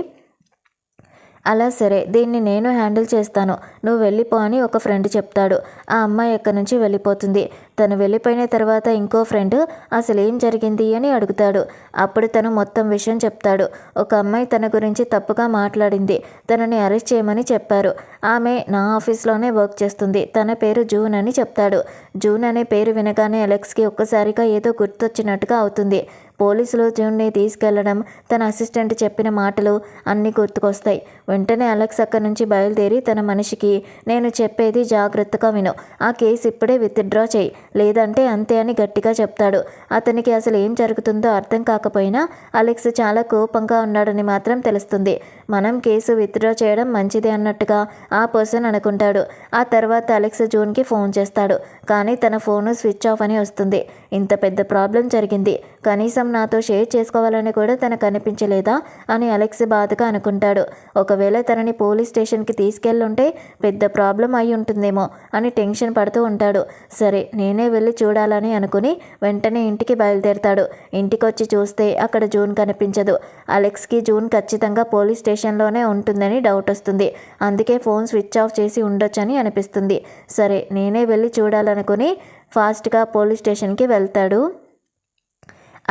అలా సరే, దీన్ని నేను హ్యాండిల్ చేస్తాను, నువ్వు వెళ్ళిపో అని ఒక ఫ్రెండ్ చెప్తాడు. ఆ అమ్మాయి ఎక్కడి నుంచి వెళ్ళిపోతుంది. తను వెళ్ళిపోయిన తర్వాత ఇంకో ఫ్రెండ్ అసలు ఏం జరిగింది అని అడుగుతాడు. అప్పుడు తను మొత్తం విషయం చెప్తాడు. ఒక అమ్మాయి తన గురించి తప్పుగా మాట్లాడింది, తనని అరెస్ట్ చేయమని చెప్పారు. ఆమె నా ఆఫీస్లోనే వర్క్ చేస్తుంది, తన పేరు జూన్ అని చెప్తాడు. జూన్ అనే పేరు వినగానే అలెక్స్కి ఒక్కసారిగా ఏదో గుర్తొచ్చినట్టుగా అవుతుంది. పోలీసులు జూన్ని తీసుకెళ్లడం, తన అసిస్టెంట్ చెప్పిన మాటలు అన్నీ గుర్తుకొస్తాయి. వెంటనే అలెక్స్ అక్కడి నుంచి బయలుదేరి తన మనిషికి, నేను చెప్పేది జాగ్రత్తగా విను, ఆ కేసు ఇప్పుడే విత్డ్రా చేయి, లేదంటే అంతే అని గట్టిగా చెప్తాడు. అతనికి అసలు ఏం జరుగుతుందో అర్థం కాకపోయినా అలెక్స్ చాలా కోపంగా ఉన్నాడని మాత్రం తెలుస్తుంది. మనం కేసు విత్డ్రా చేయడం మంచిది అన్నట్టుగా ఆ పర్సన్ అనుకుంటాడు. ఆ తర్వాత అలెక్స్ జూన్కి ఫోన్ చేస్తాడు. కానీ తన ఫోను స్విచ్ ఆఫ్ అని వస్తుంది. ఇంత పెద్ద ప్రాబ్లం జరిగింది, కనీసం నాతో షేర్ చేసుకోవాలని కూడా తనకు అనిపించలేదా అని అలెక్స్ బాధగా అనుకుంటాడు. ఒకవేళ తనని పోలీస్ స్టేషన్కి తీసుకెళ్ళుంటే పెద్ద ప్రాబ్లం అయి ఉంటుందేమో అని టెన్షన్ పడుతూ ఉంటాడు. సరే, నేనే వెళ్ళి చూడాలని అనుకుని వెంటనే ఇంటికి బయలుదేరతాడు. ఇంటికొచ్చి చూస్తే అక్కడ జూన్ కనిపించదు. అలెక్స్కి జూన్ ఖచ్చితంగా పోలీస్ స్టేషన్లోనే ఉంటుందని డౌట్ వస్తుంది. అందుకే ఫోన్ స్విచ్ ఆఫ్ చేసి ఉండొచ్చని అనిపిస్తుంది. సరే, నేనే వెళ్ళి చూడాలనుకుని ఫాస్ట్గా పోలీస్ స్టేషన్కి వెళ్తాడు.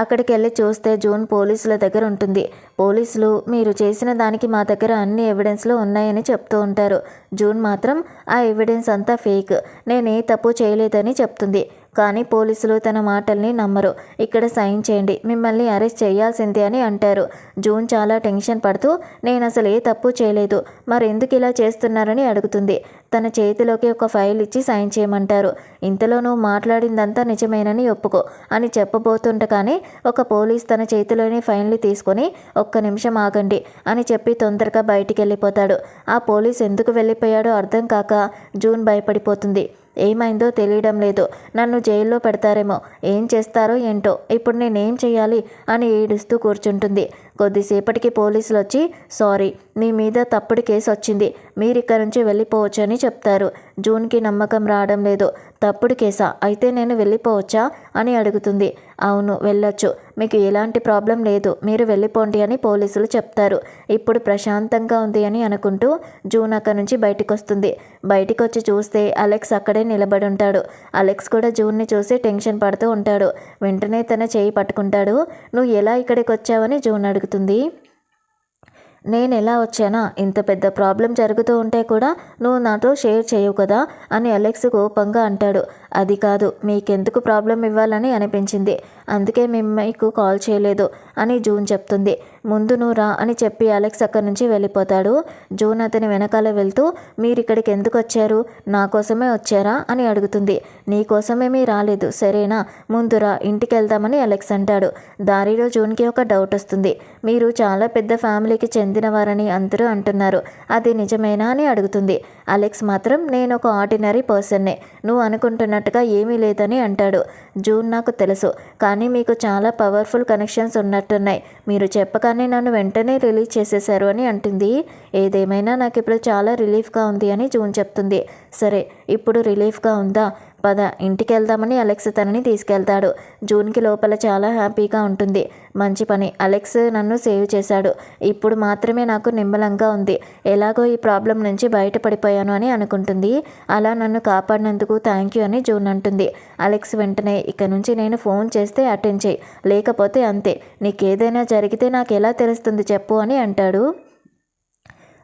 అక్కడికి వెళ్ళి చూస్తే జూన్ పోలీసుల దగ్గర ఉంటుంది. పోలీసులు, మీరు చేసిన దానికి మా దగ్గర అన్ని ఎవిడెన్స్లు ఉన్నాయని చెప్తూ ఉంటారు. జూన్ మాత్రం ఆ ఎవిడెన్స్ అంతా ఫేక్, నేనే తప్పు చేయలేదని చెప్తుంది. కానీ పోలీసులు తన మాటల్ని నమ్మరు. ఇక్కడ సైన్ చేయండి, మిమ్మల్ని అరెస్ట్ చేయాల్సిందే అని అంటారు. జూన్ చాలా టెన్షన్ పడుతూ, నేను అసలు ఏ తప్పు చేయలేదు, మరెందుకు ఇలా చేస్తున్నారని అడుగుతుంది. తన చేతిలోకి ఒక ఫైల్ ఇచ్చి సైన్ చేయమంటారు. ఇంతలో నువ్వు మాట్లాడిందంతా నిజమేనని ఒప్పుకో అని చెప్పబోతుండగానే ఒక పోలీస్ తన చేతిలోని ఫైల్ని తీసుకొని, ఒక్క నిమిషం ఆగండి అని చెప్పి తొందరగా బయటికి వెళ్ళిపోతాడు. ఆ పోలీస్ ఎందుకు వెళ్ళిపోయాడో అర్థం కాక జూన్ భయపడిపోతుంది. ఏమైందో తెలియడం లేదు, నన్ను జైల్లో పెడతారేమో, ఏం చేస్తారో ఏంటో, ఇప్పుడు నేనేం చేయాలి అని ఏడుస్తూ కూర్చుంటుంది. కొద్దిసేపటికి పోలీసులు వచ్చి, సారీ, మీ మీద తప్పుడు కేసు వచ్చింది, మీరు ఇక్కడ నుంచి వెళ్ళిపోవచ్చు అని చెప్తారు. జూన్కి నమ్మకం రావడం లేదు. తప్పుడు కేసా, అయితే నేను వెళ్ళిపోవచ్చా అని అడుగుతుంది. అవును, వెళ్ళొచ్చు, మీకు ఎలాంటి ప్రాబ్లం లేదు, మీరు వెళ్ళిపోండి అని పోలీసులు చెప్తారు. ఇప్పుడు ప్రశాంతంగా ఉంది అని అనుకుంటూ జూన్ అక్కడి నుంచి బయటికి వస్తుంది. బయటికి వచ్చి చూస్తే అలెక్స్ అక్కడే నిలబడి ఉంటాడు. అలెక్స్ కూడా జూన్ని చూసి టెన్షన్ పడుతూ ఉంటాడు. వెంటనే తన చేయి పట్టుకుంటాడు. నువ్వు ఎలా ఇక్కడికి వచ్చావని జూన్ అడుగుతుంది. నేను ఎలా వచ్చానా, ఇంత పెద్ద ప్రాబ్లం జరుగుతూ ఉంటే కూడా నువ్వు నాతో షేర్ చేయవు కదా అని అలెక్స్ కోపంగా అంటాడు. అది కాదు, మీకెందుకు ప్రాబ్లం ఇవ్వాలని అనిపించింది, అందుకే మీకు కాల్ చేయలేదు అని జూన్ చెప్తుంది. ముందు నువ్వు రా అని చెప్పి అలెక్స్ అక్కడి నుంచి వెళ్ళిపోతాడు. జూన్ అతని వెనకాల వెళ్తూ, మీరు ఇక్కడికి ఎందుకు వచ్చారు, నా కోసమే వచ్చారా అని అడుగుతుంది. నీ కోసమేమీ రాలేదు, సరేనా, ముందు రా, ఇంటికి వెళ్దామని అలెక్స్ అంటాడు. దారిలో జూన్కి ఒక డౌట్ వస్తుంది. మీరు చాలా పెద్ద ఫ్యామిలీకి చెందినవారని అందరూ అంటున్నారు, అది నిజమేనా అని అడుగుతుంది. అలెక్స్ మాత్రం, నేను ఒక ఆర్డినరీ పర్సన్నే, నువ్వు అనుకుంటున్నట్టుగా ఏమీ లేదని అంటాడు. జూన్, నాకు తెలుసు, కానీ మీకు చాలా పవర్ఫుల్ కనెక్షన్స్ ఉన్నట్టున్నాయి, మీరు చెప్పగానే నన్ను వెంటనే రిలీజ్ చేసేశారు అని అంటుంది. ఏదేమైనా నాకు ఇప్పుడు చాలా రిలీఫ్గా ఉంది అని జూన్ చెప్తుంది. సరే, ఇప్పుడు రిలీఫ్గా ఉందా, పద ఇంటికి వెళ్దామని అలెక్స్ తనని తీసుకెళ్తాడు. జూన్కి లోపల చాలా హ్యాపీగా ఉంటుంది. మంచి పని, అలెక్స్ నన్ను సేవ్ చేశాడు. ఇప్పుడు మాత్రమే నాకు నిమ్మలంగా ఉంది. ఎలాగో ఈ ప్రాబ్లం నుంచి బయటపడిపోయాను అని అనుకుంటుంది. అలా నన్ను కాపాడినందుకు థ్యాంక్ యూ అని జూన్ అంటుంది. అలెక్స్ వెంటనే ఇక నుంచి నేను ఫోన్ చేస్తే అటెండ్ చేయి, లేకపోతే అంతే, నీకేదైనా జరిగితే నాకు ఎలా తెలుస్తుంది చెప్పు అని అంటాడు.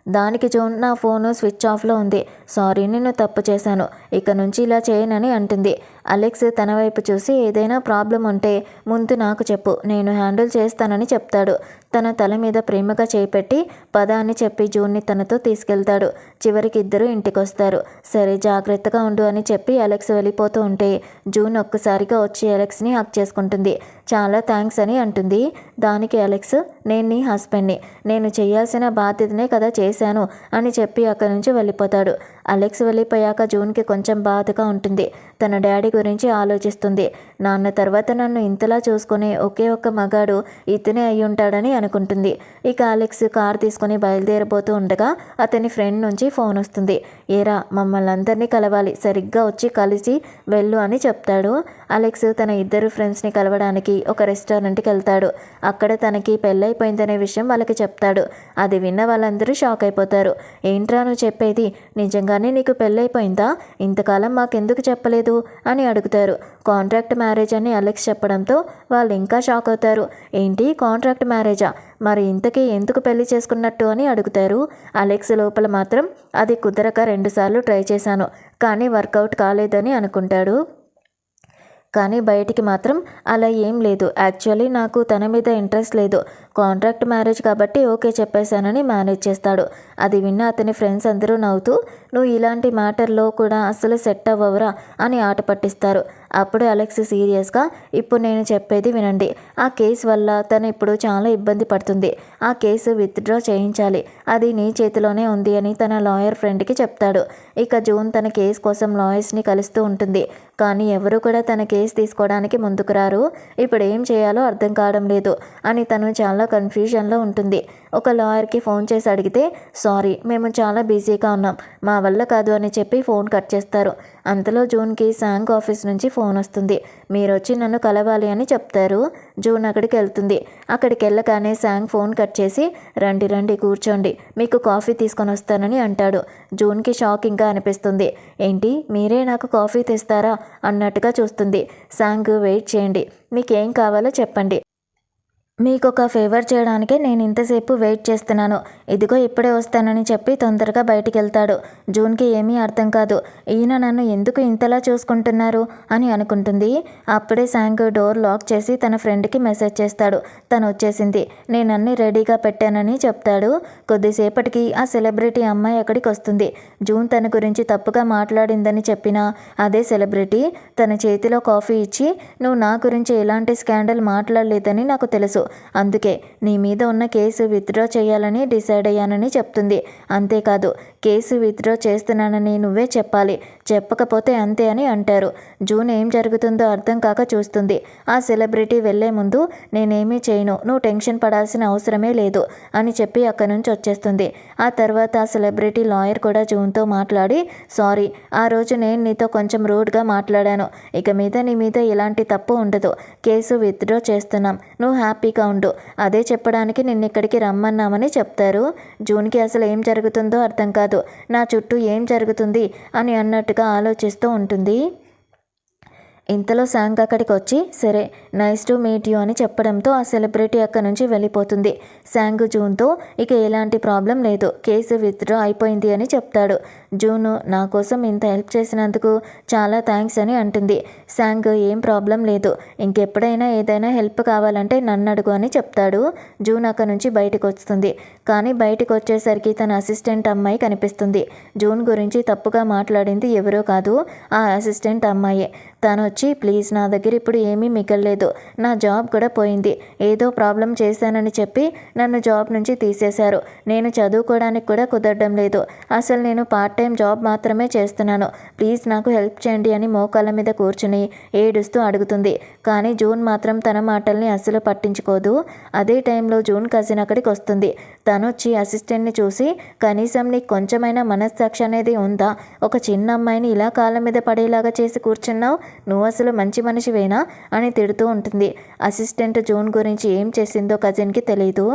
దానికి జూన్ నా ఫోను స్విచ్ ఆఫ్లో ఉంది, సారీ నేను తప్పు చేశాను, ఇక నుంచి ఇలా చేయనని అంటుంది. అలెక్స్ తన వైపు చూసి ఏదైనా ప్రాబ్లం ఉంటే ముందు నాకు చెప్పు, నేను హ్యాండిల్ చేస్తానని చెప్తాడు. తన తల మీద ప్రేమగా చేపెట్టి పద అని చెప్పి జూన్ని తనతో తీసుకెళ్తాడు. చివరికి ఇద్దరు ఇంటికొస్తారు. సరే జాగ్రత్తగా ఉండు అని చెప్పి అలెక్స్ వెళ్ళిపోతూ ఉంటే జూన్ ఒక్కసారిగా వచ్చి అలెక్స్ని హక్ చేసుకుంటుంది. చాలా థ్యాంక్స్ అని అంటుంది. దానికి అలెక్స్, నేను నీ హస్బెండ్ని, నేను చేయాల్సిన బాధ్యతనే కదా చేశాను అని చెప్పి అక్కడి నుంచి వెళ్ళిపోతాడు. అలెక్స్ వెళ్ళిపోయాక జూన్కి కొంచెం బాధగా ఉంటుంది. తన డాడీ గురించి ఆలోచిస్తుంది. నాన్న తర్వాత నన్ను ఇంతలా చూసుకునే ఒకే ఒక్క మగాడు ఇతనే అయి ఉంటాడని అనుకుంటుంది. ఇక అలెక్స్ కార్ తీసుకుని బయలుదేరబోతూ ఉండగా అతని ఫ్రెండ్ నుంచి ఫోన్ వస్తుంది. ఏరా మమ్మల్ని అందరినీ కలవాలి, సరిగ్గా వచ్చి కలిసి వెళ్ళు అని చెప్తాడు. అలెక్స్ తన ఇద్దరు ఫ్రెండ్స్ని కలవడానికి ఒక రెస్టారెంట్కి వెళ్తాడు. అక్కడ తనకి పెళ్ళైపోయిందనే విషయం వాళ్ళకి చెప్తాడు. అది విన్న వాళ్ళందరూ షాక్ అయిపోతారు. ఏంట్రా నువ్వు చెప్పేది, నిజంగానే నీకు పెళ్ళైపోయిందా, ఇంతకాలం మాకెందుకు చెప్పలేదు అని అడుగుతారు. కాంట్రాక్ట్ మ్యారేజ్ అని అలెక్స్ చెప్పడంతో వాళ్ళు ఇంకా షాక్ అవుతారు. ఏంటి కాంట్రాక్ట్ మ్యారేజా, మరి ఇంతకీ ఎందుకు పెళ్లి చేసుకున్నట్టు అని అడుగుతారు. అలెక్స్ లోపల మాత్రం అది కుదరక 2 సార్లు ట్రై చేశాను, కానీ వర్కౌట్ కాలేదని అనుకుంటాడు. కానీ బయటికి మాత్రం అలా ఏం లేదు, యాక్చువల్లీ నాకు తన మీద ఇంట్రెస్ట్ లేదు, కాంట్రాక్ట్ మ్యారేజ్ కాబట్టి ఓకే చెప్పేశానని మేనేజ్ చేస్తాడు. అది విన్న అతని ఫ్రెండ్స్ అందరూ నవ్వుతూ నువ్వు ఇలాంటి మ్యాటర్లో కూడా అస్సలు సెట్ అవ్వవురా అని ఆట పట్టిస్తారు. అప్పుడు అలెక్స్ సీరియస్గా, ఇప్పుడు నేను చెప్పేది వినండి, ఆ కేసు వల్ల తను ఇప్పుడు చాలా ఇబ్బంది పడుతుంది, ఆ కేసు విత్డ్రా చేయించాలి, అది నీ చేతిలోనే ఉంది అని తన లాయర్ ఫ్రెండ్కి చెప్తాడు. ఇక జూన్ తన కేసు కోసం లాయర్స్ని కలుస్తూ ఉంటుంది. కానీ ఎవరు కూడా తన కేసు తీసుకోవడానికి ముందుకు రారు. ఇప్పుడు ఏం చేయాలో అర్థం కావడం లేదు అని తను చాలా కన్ఫ్యూజన్లో ఉంటుంది. ఒక లాయర్కి ఫోన్ చేసి అడిగితే సారీ మేము చాలా బిజీగా ఉన్నాం, మా వల్ల కాదు అని చెప్పి ఫోన్ కట్ చేస్తారు. అంతలో జూన్కి శాంగ్ ఆఫీస్ నుంచి ఫోన్ వస్తుంది. మీరు వచ్చి నన్ను కలవాలి అని చెప్తారు. జూన్ అక్కడికి వెళ్తుంది. అక్కడికి వెళ్ళగానే శాంగ్ ఫోన్ కట్ చేసి రండి రండి కూర్చోండి, మీకు కాఫీ తీసుకొని వస్తానని అంటాడు. జూన్కి షాకింగ్గా అనిపిస్తుంది. ఏంటి మీరే నాకు కాఫీ తెస్తారా అన్నట్టుగా చూస్తుంది. శాంగ్ వెయిట్ చేయండి, మీకేం కావాలో చెప్పండి, మీకు ఒక ఫేవర్ చేయడానికే నేను ఇంతసేపు వెయిట్ చేస్తున్నాను, ఇదిగో ఇప్పుడే వస్తానని చెప్పి తొందరగా బయటికి వెళ్తాడు. జూన్కి ఏమీ అర్థం కాదు. ఈయన నన్ను ఎందుకు ఇంతలా చూసుకుంటున్నారు అని అనుకుంటుంది. అప్పుడే శాంగ్ డోర్ లాక్ చేసి తన ఫ్రెండ్కి మెసేజ్ చేస్తాడు. తను వచ్చేసింది, నేను అన్నీ రెడీగా పెట్టానని చెప్తాడు. కొద్దిసేపటికి ఆ సెలబ్రిటీ అమ్మాయి అక్కడికి వస్తుంది. జూన్ తన గురించి తప్పుగా మాట్లాడిందని చెప్పినా అదే సెలబ్రిటీ తన చేతిలో కాఫీ ఇచ్చి నువ్వు నా గురించి ఎలాంటి స్కాండల్ మాట్లాడలేదని నాకు తెలుసు, అందుకే నీ మీద ఉన్న కేసు విత్డ్రా చేయాలని డిసైడ్ అయ్యానని చెప్తుంది. అంతేకాదు కేసు విత్డ్రా చేస్తున్నానని నువ్వే చెప్పాలి, చెప్పకపోతే అంతే అని అంటారు. జూన్ ఏం జరుగుతుందో అర్థం కాక చూస్తుంది. ఆ సెలబ్రిటీ వెళ్లే ముందు నేనేమీ చేయను, నువ్వు టెన్షన్ పడాల్సిన అవసరమే లేదు అని చెప్పి అక్కడి నుంచి వచ్చేస్తుంది. ఆ తర్వాత ఆ సెలబ్రిటీ లాయర్ కూడా జూన్తో మాట్లాడి సారీ, ఆ రోజు నేను నీతో కొంచెం రూడ్గా మాట్లాడాను, ఇక మీద నీ మీద ఎలాంటి తప్పు ఉండదు, కేసు విత్డ్రా చేస్తున్నాం, నువ్వు హ్యాపీగా ఉండు, అదే చెప్పడానికి నిన్ను ఇక్కడికి రమ్మన్నామని చెప్తారు. జూన్కి అసలు ఏం జరుగుతుందో అర్థం కాదు. నా చుట్టూ ఏం జరుగుతుంది అని అన్నట్టుగా ఆలోచిస్తూ ఉంటుంది. ఇంతలో శాంగ్ అక్కడికి వచ్చి సరే నైస్ టు మీట్ యూ అని చెప్పడంతో ఆ సెలబ్రిటీ అక్కడి నుంచి వెళ్ళిపోతుంది. శాంగ్ జూన్తో ఇక ఎలాంటి ప్రాబ్లం లేదు, కేసు విత్డ్రా అయిపోయింది అని చెప్తాడు. జూన్ నా కోసం ఇంత హెల్ప్ చేసినందుకు చాలా థ్యాంక్స్ అని అంటుంది. శాంగ్ ఏం ప్రాబ్లం లేదు, ఇంకెప్పుడైనా ఏదైనా హెల్ప్ కావాలంటే నన్ను అడుగు అని చెప్తాడు. జూన్ అక్కడి నుంచి బయటకు వస్తుంది. కానీ బయటకు వచ్చేసరికి తన అసిస్టెంట్ అమ్మాయి కనిపిస్తుంది. జూన్ గురించి తప్పుగా మాట్లాడింది ఎవరో కాదు, ఆ అసిస్టెంట్ అమ్మాయే. తను వచ్చి ప్లీజ్ నా దగ్గర ఇప్పుడు ఏమీ మిగలలేదు, నా జాబ్ కూడా పోయింది, ఏదో ప్రాబ్లం చేశానని చెప్పి నన్ను జాబ్ నుంచి తీసేశారు, నేను చదువుకోవడానికి కూడా కుదరడం లేదు, అసలు నేను పార్ట్ టైం టైం జాబ్ మాత్రమే చేస్తున్నాను, ప్లీజ్ నాకు హెల్ప్ చేయండి అని మోకాళ్ళ మీద కూర్చుని ఏడుస్తూ అడుగుతుంది. కానీ జూన్ మాత్రం తన మాటల్ని అస్సలు పట్టించుకోదు. అదే టైంలో జూన్ కజిన్ అక్కడికి వస్తుంది. తనొచ్చి అసిస్టెంట్ని చూసి, కనీసం నీకు కొంచెమైనా మనస్సాక్షి అనేది ఉందా? ఒక చిన్న అమ్మాయిని ఇలా కాళ్ళ మీద పడేలాగా చేసి కూర్చున్నావు, నువ్వు అసలు మంచి మనిషివేనా అని తిడుతూ ఉంటుంది. అసిస్టెంట్ జూన్ గురించి ఏం చేసిందో కజిన్కి తెలీదు.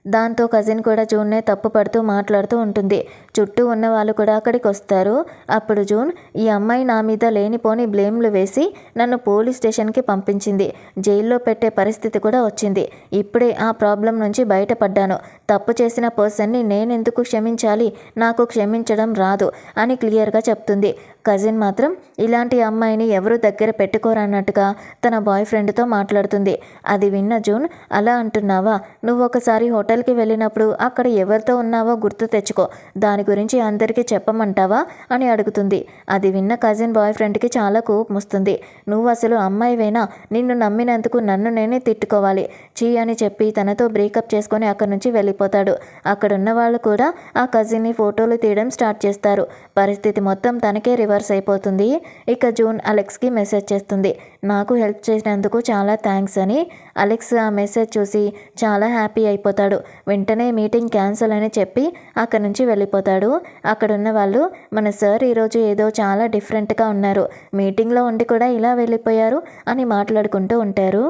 దాంతో కజిన్ కూడా జూన్నే తప్పు పడుతూ మాట్లాడుతూ ఉంటుంది. చుట్టూ ఉన్న వాళ్ళు కూడా అక్కడికి వస్తారు. అప్పుడు జూన్, ఈ అమ్మాయి నా మీద లేనిపోని బ్లేమ్లు వేసి నన్ను పోలీస్ స్టేషన్కి పంపించింది, జైల్లో పెట్టే పరిస్థితి కూడా వచ్చింది. ఇప్పుడే ఆ ప్రాబ్లం నుంచి బయటపడ్డాను. తప్పు చేసిన పర్సన్ని నేనెందుకు క్షమించాలి, నాకు క్షమించడం రాదు అని క్లియర్గా చెప్తుంది. కజిన్ మాత్రం ఇలాంటి అమ్మాయిని ఎవరు దగ్గర పెట్టుకోరన్నట్టుగా తన బాయ్ ఫ్రెండ్తో మాట్లాడుతుంది. అది విన్న జూన్, అలా అంటున్నావా, నువ్వు ఒకసారి హోటల్కి వెళ్ళినప్పుడు అక్కడ ఎవరితో ఉన్నావో గుర్తు తెచ్చుకో, దాని గురించి అందరికీ చెప్పమంటావా అని అడుగుతుంది. అది విన్న కజిన్ బాయ్ ఫ్రెండ్కి చాలా కోపం వస్తుంది. నువ్వు అసలు అమ్మాయివేనా, నిన్ను నమ్మినందుకు నన్ను నేనే తిట్టుకోవాలి, చీ అని చెప్పి తనతో బ్రేకప్ చేసుకొని అక్కడి నుంచి వెళ్ళిపోతాడు. అక్కడున్న వాళ్ళు కూడా ఆ కజిన్ని ఫోటోలు తీయడం స్టార్ట్ చేస్తారు. పరిస్థితి మొత్తం తనకే రివర్స్ అయిపోతుంది. ఇక జూన్ అలెక్స్కి మెసేజ్ చేస్తుంది, నాకు హెల్ప్ చేసినందుకు చాలా థ్యాంక్స్ అని. అలెక్స్ ఆ మెసేజ్ చూసి చాలా హ్యాపీ అయిపోతాడు. వెంటనే మీటింగ్ క్యాన్సిల్ అని చెప్పి అక్కడి నుంచి వెళ్ళిపోతాడు. అక్కడున్న వాళ్ళు, మన సార్ ఈరోజు ఏదో చాలా డిఫరెంట్గా ఉన్నారు, మీటింగ్లో ఉండి కూడా ఇలా వెళ్ళిపోయారు అని మాట్లాడుకుంటూ ఉంటారు.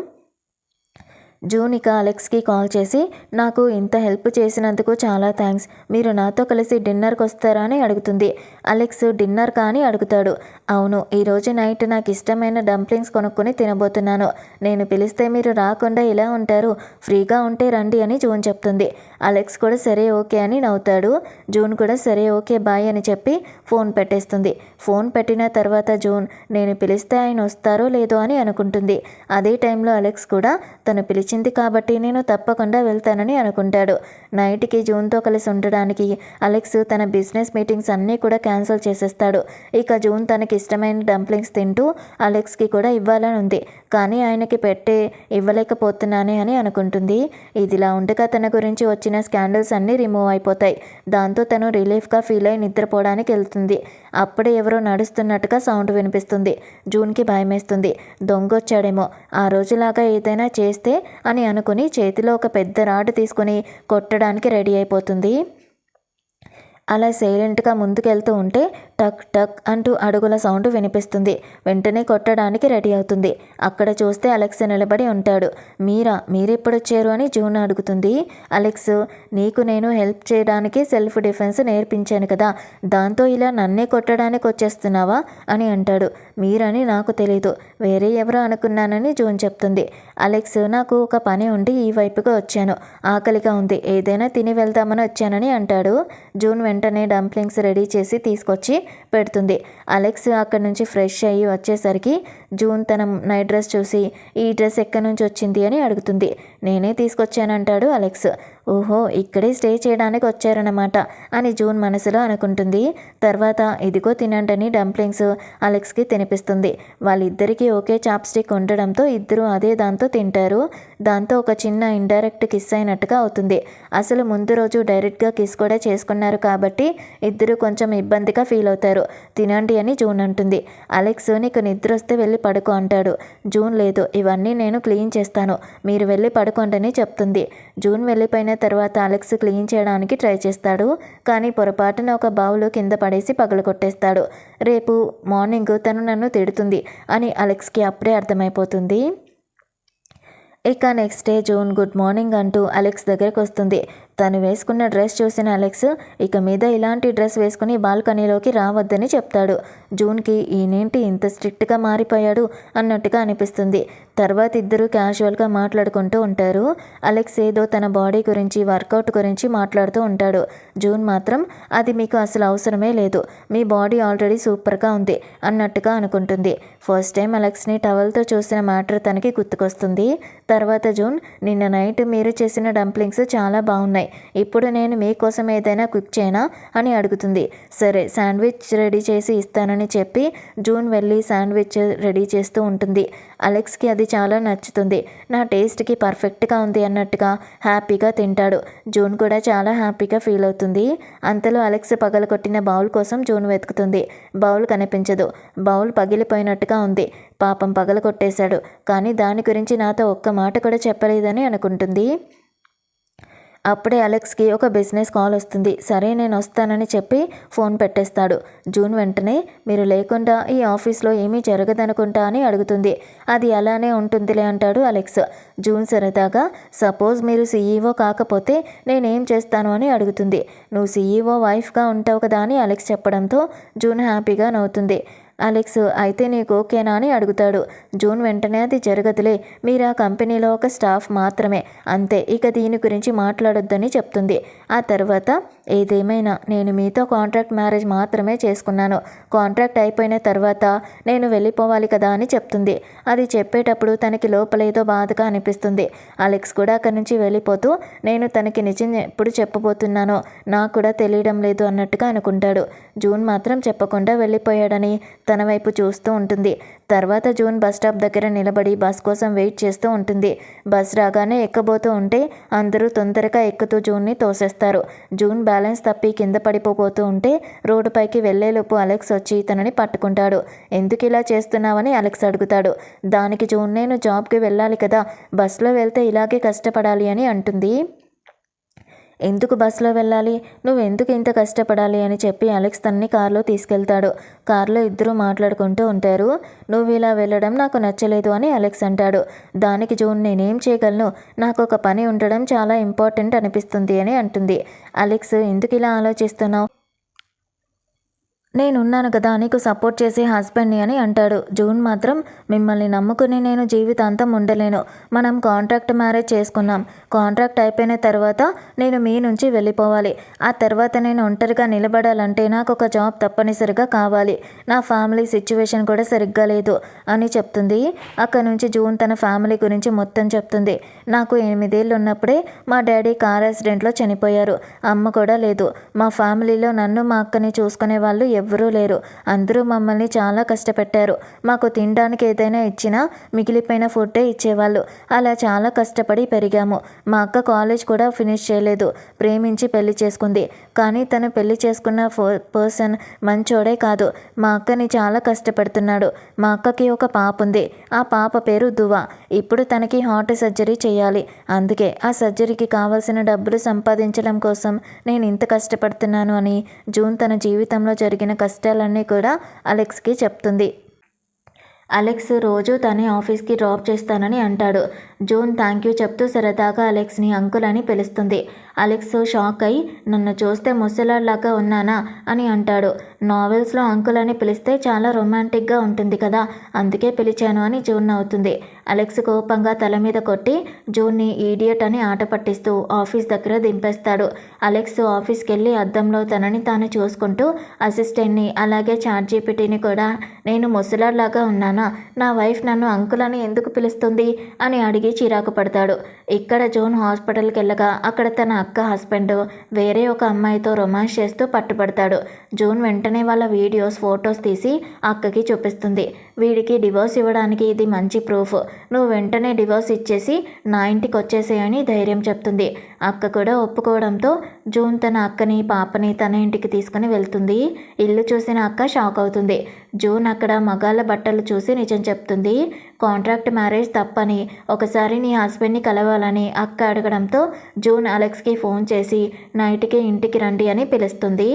జూన్ ఇక అలెక్స్కి కాల్ చేసి, నాకు ఇంత హెల్ప్ చేసినందుకు చాలా థ్యాంక్స్, మీరు నాతో కలిసి డిన్నర్కి వస్తారా అని అడుగుతుంది. అలెక్స్ డిన్నర్ కానీ అడుగుతాడు. అవును, ఈరోజు నైట్ నాకు ఇష్టమైన డంప్లింగ్స్ కొనుక్కొని తినబోతున్నాను, నేను పిలిస్తే మీరు రాకుండా ఇలా ఉంటారు, ఫ్రీగా ఉంటే రండి అని జూన్ చెప్తుంది. అలెక్స్ కూడా సరే ఓకే అని నవ్వుతాడు. జూన్ కూడా సరే ఓకే బాయ్ అని చెప్పి ఫోన్ పెట్టేస్తుంది. ఫోన్ పెట్టిన తర్వాత జూన్, నేను పిలిస్తే ఆయన వస్తారో లేదో అని అనుకుంటుంది. అదే టైంలో అలెక్స్ కూడా తను పిలిచింది కాబట్టి నేను తప్పకుండా వెళ్తానని అనుకుంటాడు. నైట్కి జూన్తో కలిసి ఉండడానికి అలెక్స్ తన బిజినెస్ మీటింగ్స్ అన్నీ కూడా క్యాన్సిల్ చేసేస్తాడు. ఇక జూన్ తనకి ఇష్టమైన డంప్లింగ్స్ తింటూ అలెక్స్కి కూడా ఇవ్వాలని ఉంది, కానీ ఆయనకి ఇవ్వలేకపోతున్నానే అని అనుకుంటుంది. ఇదిలా ఉండగా తన గురించి వచ్చిన స్కాండల్స్ అన్నీ రిమూవ్ అయిపోతాయి. దాంతో తను రిలీఫ్గా ఫీల్ అయి నిద్రపోవడానికి వెళ్తుంది. అప్పుడే ఎవరో నడుస్తున్నట్టుగా సౌండ్ వినిపిస్తుంది. జూన్కి భయమేస్తుంది. దొంగొచ్చాడేమో, ఆ రోజులాగా ఏదైనా చేస్తే అని అనుకుని చేతిలో ఒక పెద్ద రాడ్ తీసుకుని కొట్టడానికి రెడీ అయిపోతుంది. అలా సైలెంట్గా ముందుకెళ్తూ ఉంటే టక్ టక్ అంటూ అడుగుల సౌండ్ వినిపిస్తుంది. వెంటనే కొట్టడానికి రెడీ అవుతుంది. అక్కడ చూస్తే అలెక్స్ నిలబడి ఉంటాడు. మీరెప్పుడొచ్చారు అని జూన్ అడుగుతుంది. అలెక్స్, నీకు నేను హెల్ప్ చేయడానికి సెల్ఫ్ డిఫెన్స్ నేర్పించాను కదా, దాంతో ఇలా నన్నే కొట్టడానికి వచ్చేస్తున్నావా అని అంటాడు. మీరని నాకు తెలీదు, వేరే ఎవరో అనుకున్నానని జూన్ చెప్తుంది. అలెక్స్, నాకు ఒక పని ఉండి ఈ వైపుగా వచ్చాను, ఆకలిగా ఉంది, ఏదైనా తిని వెళ్దామని వచ్చానని అంటాడు. జూన్ వెంటనే డంప్లింగ్స్ రెడీ చేసి తీసుకొచ్చి పెడుతుంది. అలెక్స్ అక్కడి నుంచి ఫ్రెష్ అయ్యి వచ్చేసరికి జూన్ తన నైట్ డ్రెస్ చూసి, ఈ డ్రెస్ ఎక్కడి నుంచి వచ్చింది అని అడుగుతుంది. నేనే తీసుకొచ్చానంటాడు అలెక్స్. ఓహో, ఇక్కడే స్టే చేయడానికి వచ్చారన్నమాట అని జూన్ మనసులో అనుకుంటుంది. తర్వాత ఇదిగో తినండని డంప్లింగ్స్ అలెక్స్కి తినిపిస్తుంది. వాళ్ళిద్దరికీ ఒకే చాప్స్టిక్ ఉండడంతో ఇద్దరు అదే దాంతో తింటారు. దాంతో ఒక చిన్న ఇండైరెక్ట్ కిస్ అయినట్టుగా అవుతుంది. అసలు ముందు రోజు డైరెక్ట్గా కిస్ కూడా చేసుకున్నారు కాబట్టి ఇద్దరు కొంచెం ఇబ్బందిగా ఫీల్ అవుతారు. తినండి అని జూన్ అంటుంది. అలెక్స్, నీకు నిద్ర వస్తే వెళ్ళి పడుకో అంటాడు. జూన్, లేదు, ఇవన్నీ నేను క్లీన్ చేస్తాను, మీరు వెళ్ళి పడుకోండి అని చెప్తుంది. జూన్ వెళ్ళిపోయిన తర్వాత అలెక్స్ క్లీన్ చేయడానికి ట్రై చేస్తాడు. కానీ పొరపాటున ఒక బౌలు కింద పడేసి పగలగొట్టేస్తాడు. రేపు మార్నింగ్ తను నన్ను తిడుతుంది అని అలెక్స్కి అప్పుడే అర్థమైపోతుంది. ఇక next day June good morning అంటూ అలెక్స్ దగ్గరికి వస్తుంది. తను వేసుకున్న డ్రెస్ చూసిన అలెక్స్ ఇక మీద ఇలాంటి డ్రెస్ వేసుకుని బాల్కనీలోకి రావద్దని చెప్తాడు. జూన్కి ఈయనేంటి ఇంత స్ట్రిక్ట్గా మారిపోయాడు అన్నట్టుగా అనిపిస్తుంది. తర్వాత ఇద్దరు క్యాజువల్గా మాట్లాడుకుంటూ ఉంటారు. అలెక్స్ ఏదో తన బాడీ గురించి, వర్కౌట్ గురించి మాట్లాడుతూ ఉంటాడు. జూన్ మాత్రం, అది మీకు అసలు అవసరమే లేదు, మీ బాడీ ఆల్రెడీ సూపర్గా ఉంది అన్నట్టుగా అనుకుంటుంది. ఫస్ట్ టైం అలెక్స్ని టవల్తో చూసిన మ్యాటర్ తనకి గుర్తుకొస్తుంది. తర్వాత జూన్, నిన్న నైట్ మీరు చేసిన డంప్లింగ్స్ చాలా బాగున్నాయి, ఉన్నాయి. ఇప్పుడు నేను మీకోసం ఏదైనా కుక్ చేయనా అని అడుగుతుంది. సరే శాండ్విచ్ రెడీ చేసి ఇస్తానని చెప్పి జూన్ వెళ్ళి శాండ్విచ్ రెడీ చేస్తూ ఉంటుంది. అలెక్స్కి అది చాలా నచ్చుతుంది. నా టేస్ట్కి పర్ఫెక్ట్గా ఉంది అన్నట్టుగా హ్యాపీగా తింటాడు. జూన్ కూడా చాలా హ్యాపీగా ఫీల్ అవుతుంది. అంతలో అలెక్స్ పగలగొట్టిన బౌల్ కోసం జూన్ వెతుకుతుంది. బౌల్ కనిపించదు. బౌల్ పగిలిపోయినట్టుగా ఉంది. పాపం పగలగొట్టేశాడు. కానీ దాని గురించి నాతో ఒక్క మాట కూడా చెప్పలేదని అనుకుంటుంది. అప్పుడే అలెక్స్కి ఒక బిజినెస్ కాల్ వస్తుంది. సరే నేను వస్తానని చెప్పి ఫోన్ పెట్టేస్తాడు. జూన్ వెంటనే మీరు లేకుండా ఈ ఆఫీస్లో ఏమీ జరగదనుకుంటా అని అడుగుతుంది. అది అలానే ఉంటుందిలే అంటాడు అలెక్స్. జూన్ సరదాగా సపోజ్ మీరు సీఈఓ కాకపోతే నేనేం చేస్తాను అని అడుగుతుంది. నువ్వు సీఈఓ వైఫ్గా ఉంటావు కదా అని అలెక్స్ చెప్పడంతో జూన్ హ్యాపీగా నవ్వుతుంది. అలెక్స్ అయితే నీకు ఓకేనా అని అడుగుతాడు. జూన్ వెంటనే అది జరగదులే, మీరు ఆ కంపెనీలో ఒక స్టాఫ్ మాత్రమే, అంతే, ఇక దీని గురించి మాట్లాడొద్దని చెప్తుంది. ఆ తర్వాత ఏదేమైనా నేను మీతో కాంట్రాక్ట్ మ్యారేజ్ మాత్రమే చేసుకున్నాను. కాంట్రాక్ట్ అయిపోయిన తర్వాత నేను వెళ్ళిపోవాలి కదా అని చెప్తుంది. అది చెప్పేటప్పుడు తనకి లోపలేదో బాధగా అనిపిస్తుంది. అలెక్స్ కూడా అక్కడి నుంచి వెళ్ళిపోతూ నేను తనకి నిజం ఎప్పుడు చెప్పబోతున్నానో నాకు కూడా తెలియడం లేదు అన్నట్టుగా అనుకుంటాడు. జూన్ మాత్రం చెప్పకుండా వెళ్ళిపోయాడని తన వైపు చూస్తూ ఉంటుంది. తర్వాత జూన్ బస్ స్టాప్ దగ్గర నిలబడి బస్ కోసం వెయిట్ చేస్తూ ఉంటుంది. బస్ రాగానే ఎక్కబోతూ ఉంటే అందరూ తొందరగా ఎక్కుతూ జూన్ని తోసేస్తారు. జూన్ బ్యాలెన్స్ తప్పి కింద పడిపోతూ ఉంటే రోడ్డుపైకి వెళ్లేలోపు అలెక్స్ వచ్చి తనని పట్టుకుంటాడు. ఎందుకు ఇలా చేస్తున్నావని అలెక్స్ అడుగుతాడు. దానికి జూన్ నేను జాబ్కి వెళ్ళాలి కదా, బస్సులో వెళ్తే ఇలాగే కష్టపడాలి అని అంటుంది. ఎందుకు బస్సులో వెళ్ళాలి, నువ్వు ఎందుకు ఇంత కష్టపడాలి అని చెప్పి అలెక్స్ తనని కారులో తీసుకెళ్తాడు. కారులో ఇద్దరు మాట్లాడుకుంటూ ఉంటారు. నువ్వు ఇలా వెళ్ళడం నాకు నచ్చలేదు అని అలెక్స్ అంటాడు. దానికి జూన్ నేనేం చేయగలను, నాకు ఒక పని ఉండడం చాలా ఇంపార్టెంట్ అనిపిస్తుంది అని అంటుంది. అలెక్స్ ఎందుకు ఇలా ఆలోచిస్తున్నావు, నేనున్నాను కదా నీకు సపోర్ట్ చేసే హస్బెండ్ని అని అంటాడు. జూన్ మాత్రం మిమ్మల్ని నమ్ముకుని నేను జీవితాంతం ఉండలేను. మనం కాంట్రాక్ట్ మ్యారేజ్ చేసుకున్నాం. కాంట్రాక్ట్ అయిపోయిన తర్వాత నేను మీ నుంచి వెళ్ళిపోవాలి. ఆ తర్వాత నేను ఒంటరిగా నిలబడాలంటే నాకు ఒక జాబ్ తప్పనిసరిగా కావాలి. నా ఫ్యామిలీ సిచ్యువేషన్ కూడా సరిగ్గా లేదు అని చెప్తుంది. అక్కడి నుంచి జూన్ తన ఫ్యామిలీ గురించి మొత్తం చెప్తుంది. నాకు 8 ఏళ్ళు ఉన్నప్పుడే మా డాడీ కార్ యాక్సిడెంట్లో చనిపోయారు. అమ్మ కూడా లేదు. మా ఫ్యామిలీలో నన్ను మా అక్కని చూసుకునే వాళ్ళు ఎవ్వరూ లేరు. అందరూ మమ్మల్ని చాలా కష్టపెట్టారు. మాకు తినడానికి ఏదైనా ఇచ్చినా మిగిలిపోయిన ఫుడ్డే ఇచ్చేవాళ్ళు. అలా చాలా కష్టపడి పెరిగాము. మా అక్క కాలేజ్ కూడా ఫినిష్ చేయలేదు. ప్రేమించి పెళ్లి చేసుకుంది. కానీ తను పెళ్లి చేసుకున్న పర్సన్ మంచోడే కాదు. మా అక్కని చాలా కష్టపెడుతున్నాడు. మా అక్కకి ఒక పాప ఉంది. ఆ పాప పేరు దువా. ఇప్పుడు తనకి హార్ట్ సర్జరీ చేయాలి. అందుకే ఆ సర్జరీకి కావాల్సిన డబ్బులు సంపాదించడం కోసం నేను ఇంత కష్టపడుతున్నాను అని జూన్ తన జీవితంలో జరిగిన కష్టాలన్నీ కూడా అలెక్స్కి చెప్తుంది. అలెక్స్ రోజు తనే ఆఫీస్కి డ్రాప్ చేస్తానని అంటాడు. జూన్ థ్యాంక్ యూ చెప్తూ సరదాగా అలెక్స్ని అంకుల్ అని పిలుస్తుంది. అలెక్స్ షాక్ అయి నన్ను చూస్తే ముసలాడ్లాగా ఉన్నానా అని అంటాడు. నావెల్స్లో అంకుల్ అని పిలిస్తే చాలా రొమాంటిక్గా ఉంటుంది కదా, అందుకే పిలిచాను అని జూన్ నవ్వుతుంది. అలెక్స్ కోపంగా తల మీద కొట్టి జూన్ని ఈడియట్ అని ఆట పట్టిస్తూ ఆఫీస్ దగ్గర దింపేస్తాడు. అలెక్స్ ఆఫీస్కి వెళ్ళి అద్దంలో తనని తాను చూసుకుంటూ అసిస్టెంట్ని అలాగే చాట్ జీపీటీని కూడా నేను ముసలాడ్లాగా ఉన్నానా, నా వైఫ్ నన్ను అంకుల్ అని ఎందుకు పిలుస్తుంది అని అడిగి చిరాకు పడతాడు. ఇక్కడ జూన్ హాస్పిటల్కి వెళ్ళగా అక్కడ తన అక్క హస్బెండ్ వేరే ఒక అమ్మాయితో రొమాన్స్ చేస్తూ పట్టుబడతాడు. జూన్ వెంటనే వాళ్ళ వీడియోస్ ఫొటోస్ తీసి అక్కకి చూపిస్తుంది. వీడికి డివోర్స్ ఇవ్వడానికి ఇది మంచి ప్రూఫ్, నువ్వు వెంటనే డివోర్స్ ఇచ్చేసి నా ఇంటికి వచ్చేసేయని ధైర్యం చెప్తుంది. అక్క కూడా ఒప్పుకోవడంతో జూన్ తన అక్కని పాపని తన ఇంటికి తీసుకుని వెళ్తుంది. ఇల్లు చూసిన అక్క షాక్ అవుతుంది. జూన్ అక్కడ మగాళ్ళ బట్టలు చూసి నిజం చెప్తుంది. కాంట్రాక్ట్ మ్యారేజ్ తప్పని, ఒకసారి నీ హస్బెండ్ని కలవాలని అక్క అడగడంతో జూన్ అలెక్స్కి ఫోన్ చేసి నైట్కి ఇంటికి రండి అని పిలుస్తుంది.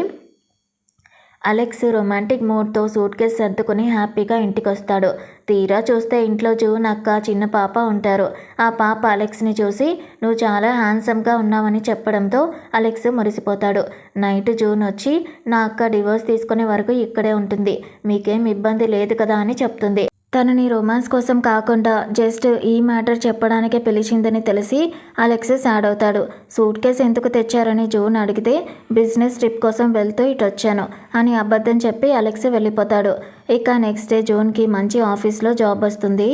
అలెక్స్ రొమాంటిక్ మూడ్తో సూట్ కేస్ సర్దుకుని హ్యాపీగా ఇంటికి వస్తాడు. తీరా చూస్తే ఇంట్లో జూన్ అక్క చిన్న పాప ఉంటారు. ఆ పాప అలెక్స్ని చూసి నువ్వు చాలా హ్యాండ్సమ్గా ఉన్నావని చెప్పడంతో అలెక్స్ మురిసిపోతాడు. నైట్ జూన్ వచ్చి నా అక్క డివోర్స్ తీసుకునే వరకు ఇక్కడే ఉంటుంది, మీకేం ఇబ్బంది లేదు కదా అని చెప్తుంది. తనని రొమాన్స్ కోసం కాకుండా జస్ట్ ఈ మ్యాటర్ చెప్పడానికే పిలిచిందని తెలిసి అలెక్స్ సాడ్ అవుతాడు. సూట్ కేస్ ఎందుకు తెచ్చారని జూన్ అడిగితే బిజినెస్ ట్రిప్ కోసం వెళ్తూ ఇటు వచ్చాను అని అబద్ధం చెప్పి అలెక్స్ వెళ్ళిపోతాడు. ఇక నెక్స్ట్ డే జూన్కి మంచి ఆఫీస్లో జాబ్ వస్తుంది.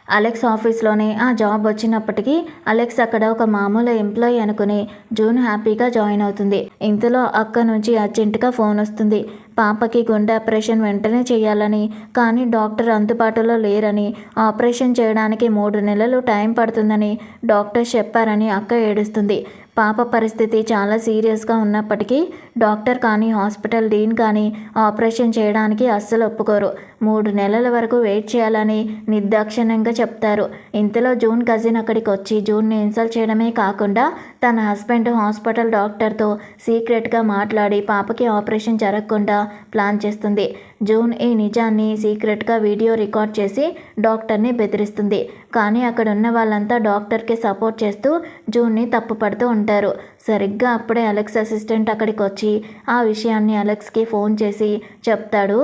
అలెక్స్ ఆఫీస్లోనే ఆ జాబ్ వచ్చినప్పటికీ అలెక్స్ అక్కడ ఒక మామూలు ఎంప్లాయీ అనుకుని జూన్ హ్యాపీగా జాయిన్ అవుతుంది. ఇంతలో అక్క నుంచి అర్జెంటుగా ఫోన్ వస్తుంది. పాపకి గుండె ఆపరేషన్ వెంటనే చేయాలని, కానీ డాక్టర్ అందుబాటులో లేరని, ఆపరేషన్ చేయడానికి 3 నెలలు టైం పడుతుందని డాక్టర్ చెప్పారని అక్క ఏడుస్తుంది. పాప పరిస్థితి చాలా సీరియస్గా ఉన్నప్పటికీ డాక్టర్ కానీ హాస్పిటల్ డీన్ కానీ ఆపరేషన్ చేయడానికి అస్సలు ఒప్పుకోరు. 3 నెలల వరకు వెయిట్ చేయాలని నిర్దాక్షిణ్యంగా చెప్తారు. ఇంతలో జూన్ కజిన్ అక్కడికి వచ్చి జూన్ని ఇన్సల్ట్ చేయడమే కాకుండా తన హస్బెండ్ హాస్పిటల్ డాక్టర్తో సీక్రెట్గా మాట్లాడి పాపకి ఆపరేషన్ జరగకుండా ప్లాన్ చేస్తుంది. జూన్ ఈ నిజాన్ని సీక్రెట్గా వీడియో రికార్డ్ చేసి డాక్టర్ని బెదిరిస్తుంది. కానీ అక్కడ ఉన్న వాళ్ళంతా డాక్టర్కి సపోర్ట్ చేస్తూ జూన్ని తప్పుపడుతూ ఉంటారు. సరిగ్గా అప్పుడే అలెక్స్ అసిస్టెంట్ అక్కడికి వచ్చి ఆ విషయాన్ని అలెక్స్కి ఫోన్ చేసి చెప్తాడు.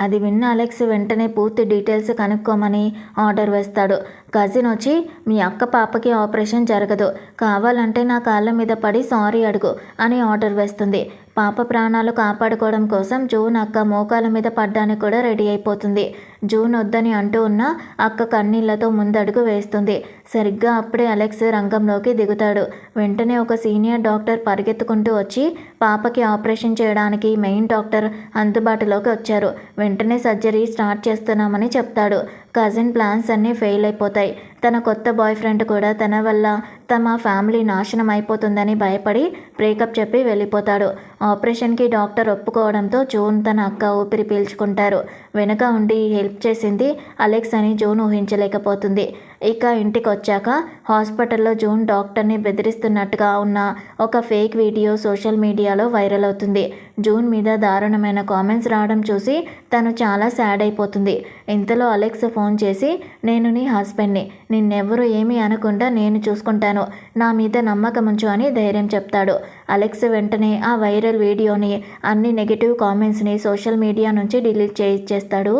అది విన్న అలెక్స్ వెంటనే పూర్తి డీటెయిల్స్ కనుక్కోమని ఆర్డర్ వేస్తాడు. కజిన్ వచ్చి మీ అక్క పాపకి ఆపరేషన్ జరగదు, కావాలంటే నా కాళ్ళ మీద పడి సారీ అడుగు అని ఆర్డర్ వేస్తుంది. పాప ప్రాణాలు కాపాడుకోవడం కోసం జూన్ అక్క మోకాల మీద పడ్డానికి కూడా రెడీ అయిపోతుంది. జూన్ వద్దని అంటూ ఉన్న అక్క కన్నీళ్లతో ముందడుగు వేస్తుంది. సరిగ్గా అప్పుడే అలెక్స్ రంగంలోకి దిగుతాడు. వెంటనే ఒక సీనియర్ డాక్టర్ పరిగెత్తుకుంటూ వచ్చి పాపకి ఆపరేషన్ చేయడానికి మెయిన్ డాక్టర్ అందుబాటులోకి వచ్చారు. వెంటనే సర్జరీ స్టార్ట్ చేస్తున్నామని చెప్తాడు. కజిన్ ప్లాన్స్ అన్నీ ఫెయిల్ అయిపోతాయి. తన కొత్త బాయ్ ఫ్రెండ్ కూడా తన వల్ల తమ ఫ్యామిలీ నాశనం అయిపోతుందని భయపడి బ్రేకప్ చెప్పి వెళ్ళిపోతాడు. ఆపరేషన్కి డాక్టర్ ఒప్పుకోవడంతో జూన్ తన అక్క ఊపిరి పీల్చుకుంటారు. వెనుక ఉండి హెల్ప్ చేసింది అలెక్స్ అని జూన్ ఊహించలేకపోతుంది. ఇక ఇంటికి వచ్చాక హాస్పిటల్లో జూన్ డాక్టర్ని బెదిరిస్తున్నట్టుగా ఉన్న ఒక ఫేక్ వీడియో సోషల్ మీడియాలో వైరల్ అవుతుంది. జూన్ మీద దారుణమైన కామెంట్స్ రావడం చూసి తను చాలా సాడ్ అయిపోతుంది. ఇంతలో అలెక్స్ ఫోన్ చేసి నేను నీ హస్బెండ్ని, నిన్నెవ్వరూ ఏమీ అనకుండా నేను చూసుకుంటాను, నా మీద నమ్మకం ఉంచు అని ధైర్యం చెప్తాడు. అలెక్స్ వెంటనే ఆ వైరల్ వీడియోని అన్ని నెగిటివ్ కామెంట్స్ని సోషల్ మీడియా నుంచి డిలీట్ చేయించేస్తాడు.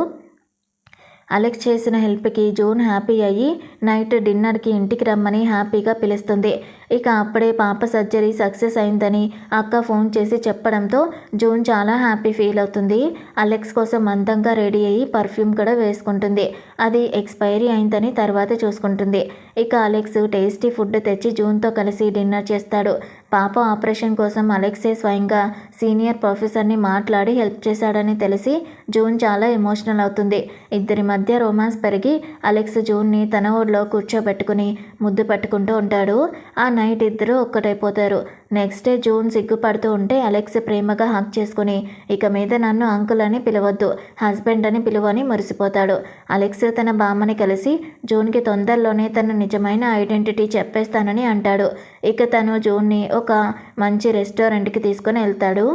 అలెక్స్ చేసిన హెల్ప్కి జూన్ హ్యాపీ అయ్యి నైట్ డిన్నర్కి ఇంటికి రమ్మని హ్యాపీగా పిలుస్తుంది. ఇక అప్పుడే పాప సర్జరీ సక్సెస్ అయిందని అక్క ఫోన్ చేసి చెప్పడంతో జూన్ చాలా హ్యాపీ ఫీల్ అవుతుంది. అలెక్స్ కోసం అందంగా రెడీ అయ్యి పర్ఫ్యూమ్ కూడా వేసుకుంటుంది. అది ఎక్స్పైరీ అయిందని తర్వాత చూసుకుంటుంది. ఇక అలెక్స్ టేస్టీ ఫుడ్ తెచ్చి జూన్తో కలిసి డిన్నర్ చేస్తాడు. పాప ఆపరేషన్ కోసం అలెక్సే స్వయంగా సీనియర్ ప్రొఫెసర్ని మాట్లాడి హెల్ప్ చేశాడని తెలిసి జూన్ చాలా ఎమోషనల్ అవుతుంది. ఇద్దరి మధ్య రొమాన్స్ పెరిగి అలెక్స్ జూన్ని తన ఊళ్ళో కూర్చోబెట్టుకుని ముద్దు పట్టుకుంటూ ఉంటాడు. ఆ నైట్ ఇద్దరు ఒక్కటైపోతారు. నెక్స్ట్ డే జూన్ సిగ్గుపడుతూ ఉంటే అలెక్స్ ప్రేమగా హక్ చేసుకుని ఇక మీద నన్ను అంకుల్ అని పిలవద్దు, హస్బెండ్ అని పిలువని మురిసిపోతాడు. అలెక్స్ తన బామ్మని కలిసి జూన్కి తొందరలోనే తన నిజమైన ఐడెంటిటీ చెప్పేస్తానని అంటాడు. ఇక తను జూన్ని ఒక మంచి రెస్టారెంట్కి తీసుకొని వెళ్తాడు.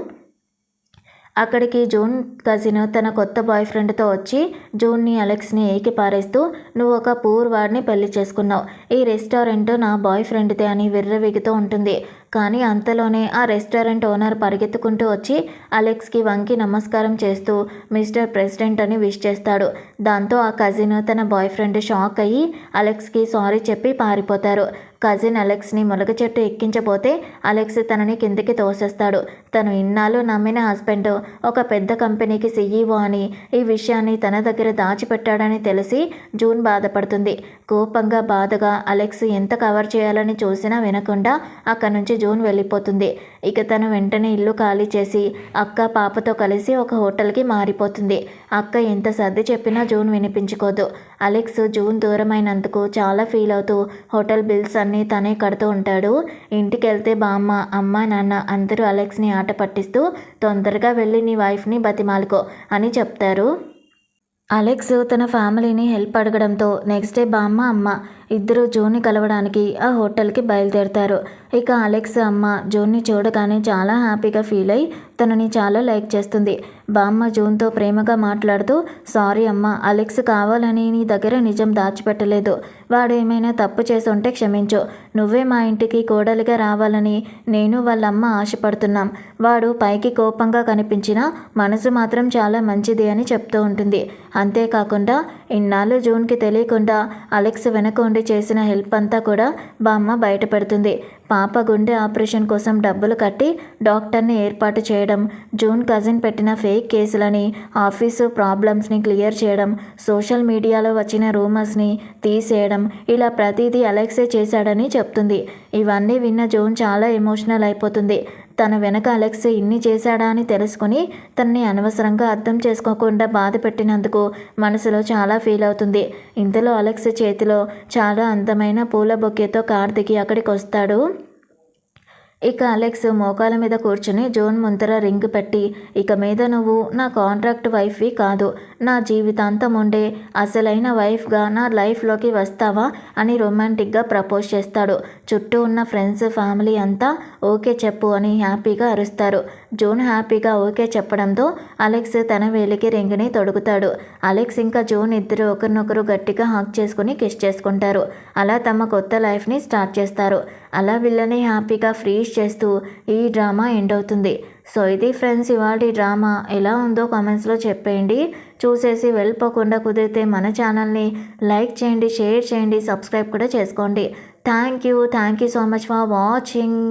అక్కడికి జూన్ కజిన్ తన కొత్త బాయ్ ఫ్రెండ్తో వచ్చి జూన్ని అలెక్స్ని ఏకిపారేస్తూ నువ్వు ఒక పూర్ వాడిని పెళ్లి చేసుకున్నావు, ఈ రెస్టారెంట్ నా బాయ్ ఫ్రెండ్దే అని విర్రవీగుతూ ఉంటుంది. కానీ అంతలోనే ఆ రెస్టారెంట్ ఓనర్ పరిగెత్తుకుంటూ వచ్చి అలెక్స్కి వంకి నమస్కారం చేస్తూ మిస్టర్ ప్రెసిడెంట్ అని విష్ చేస్తాడు. దాంతో ఆ కజిన్ తన బాయ్ ఫ్రెండ్ షాక్ అయ్యి అలెక్స్కి సారీ చెప్పి పారిపోతారు. కజిన్ అలెక్స్ని ములగ చెట్టు ఎక్కించబోతే అలెక్స్ తనని కిందికి తోసేస్తాడు. తను ఇన్నాళ్ళు నమ్మిన హస్బెండ్ ఒక పెద్ద కంపెనీకి సీఈఓ అని, ఈ విషయాన్ని తన దగ్గర దాచిపెట్టాడని తెలిసి జూన్ బాధపడుతుంది. కోపంగా బాధగా అలెక్స్ ఎంత కవర్ చేయాలని చూసినా వినకుండా అక్కడి నుంచి జూన్ వెళ్ళిపోతుంది. ఇక తను వెంటనే ఇల్లు ఖాళీ చేసి అక్క పాపతో కలిసి ఒక హోటల్కి మారిపోతుంది. అక్క ఎంత సర్ది చెప్పినా జూన్ వినిపించుకోదు. అలెక్స్ జూన్ దూరమైనందుకు చాలా ఫీల్ అవుతూ హోటల్ బిల్స్ అన్నీ తనే కడుతూ ఉంటాడు. ఇంటికి వెళ్తే బామ్మ, అమ్మ, నాన్న అందరూ అలెక్స్ని ఆట పట్టిస్తూ తొందరగా వెళ్ళి నీ వైఫ్ని బతిమాలుకో అని చెప్తారు. అలెక్స్ తన ఫ్యామిలీని హెల్ప్ అడగడంతో నెక్స్ట్ డే బామ్మ, అమ్మ ఇద్దరు జూన్ని కలవడానికి ఆ హోటల్కి బయలుదేరుతారు. ఇక అలెక్స్ అమ్మ జూన్ని చూడగానే చాలా హ్యాపీగా ఫీల్ అయి తనని చాలా లైక్ చేస్తుంది. బామ్మ జూన్తో ప్రేమగా మాట్లాడుతూ సారీ అమ్మ, అలెక్స్ కావాలని నీ దగ్గర నిజం దాచిపెట్టలేదు, వాడు ఏమైనా తప్పు చేసి ఉంటే క్షమించు, నువ్వే మా ఇంటికి కోడలిగా రావాలని నేను వాళ్ళమ్మ ఆశపడుతున్నాం, వాడు పైకి కోపంగా కనిపించినా మనసు మాత్రం చాలా మంచిది అని చెప్తూ ఉంటుంది. అంతేకాకుండా ఇన్నాళ్ళు జూన్కి తెలియకుండా అలెక్స్ వెనక ఉండి చేసిన హెల్ప్ అంతా కూడా బామ్మ బయట పెడుతుంది. పాప గుండె ఆపరేషన్ కోసం డబ్బులు కట్టి డాక్టర్ని ఏర్పాటు చేయడం, జూన్ కజిన్ పెట్టిన ఫేక్ కేసులని, ఆఫీసు ప్రాబ్లమ్స్ని క్లియర్ చేయడం, సోషల్ మీడియాలో వచ్చిన రూమర్స్ని తీసేయడం, ఇలా ప్రతిదీ అలెక్సే చేశాడని చెప్తుంది. ఇవన్నీ విన్న జూన్ చాలా ఎమోషనల్ అయిపోతుంది. తన వెనక అలెక్స్ ఇన్ని చేశాడా అని తెలుసుకొని తనని అనవసరంగా అర్థం చేసుకోకుండా బాధ పెట్టినందుకు మనసులో చాలా ఫీల్ అవుతుంది. ఇంతలో అలెక్స్ చేతిలో చాలా అందమైన పూల బొకేతో కార్తిక్ అక్కడికి వస్తాడు. ఇక అలెక్స్ మోకాల మీద కూర్చుని జూన్ ముందర రింగ్ పెట్టి, ఇక మీద నువ్వు నా కాంట్రాక్ట్ వైఫ్వి కాదు, నా జీవితాంతం ఉండే అసలైన వైఫ్గా నా లైఫ్లోకి వస్తావా అని రొమాంటిక్గా ప్రపోజ్ చేస్తాడు. చుట్టూ ఉన్న ఫ్రెండ్స్ ఫ్యామిలీ అంతా ఓకే చెప్పు అని హ్యాపీగా అరుస్తారు. జూన్ హ్యాపీగా ఓకే చెప్పడంతో అలెక్స్ తన వేలికి రింగ్ని తొడుగుతాడు. అలెక్స్ ఇంకా జూన్ ఇద్దరు ఒకరినొకరు గట్టిగా హగ్ చేసుకుని కిస్ చేసుకుంటారు. అలా తమ కొత్త లైఫ్ని స్టార్ట్ చేస్తారు. అలా వీళ్ళని హ్యాపీగా ఫ్రీజ్ చేస్తూ ఈ డ్రామా ఎండ్ అవుతుంది. సో ఇది ఫ్రెండ్స్ ఇవాళ డ్రామా. ఎలా ఉందో కామెంట్స్లో చెప్పేయండి. చూసేసి వెళ్ళిపోకుండా కుదిరితే మన ఛానల్ని లైక్ చేయండి, షేర్ చేయండి, సబ్స్క్రైబ్ కూడా చేసుకోండి. Thank you so much for watching.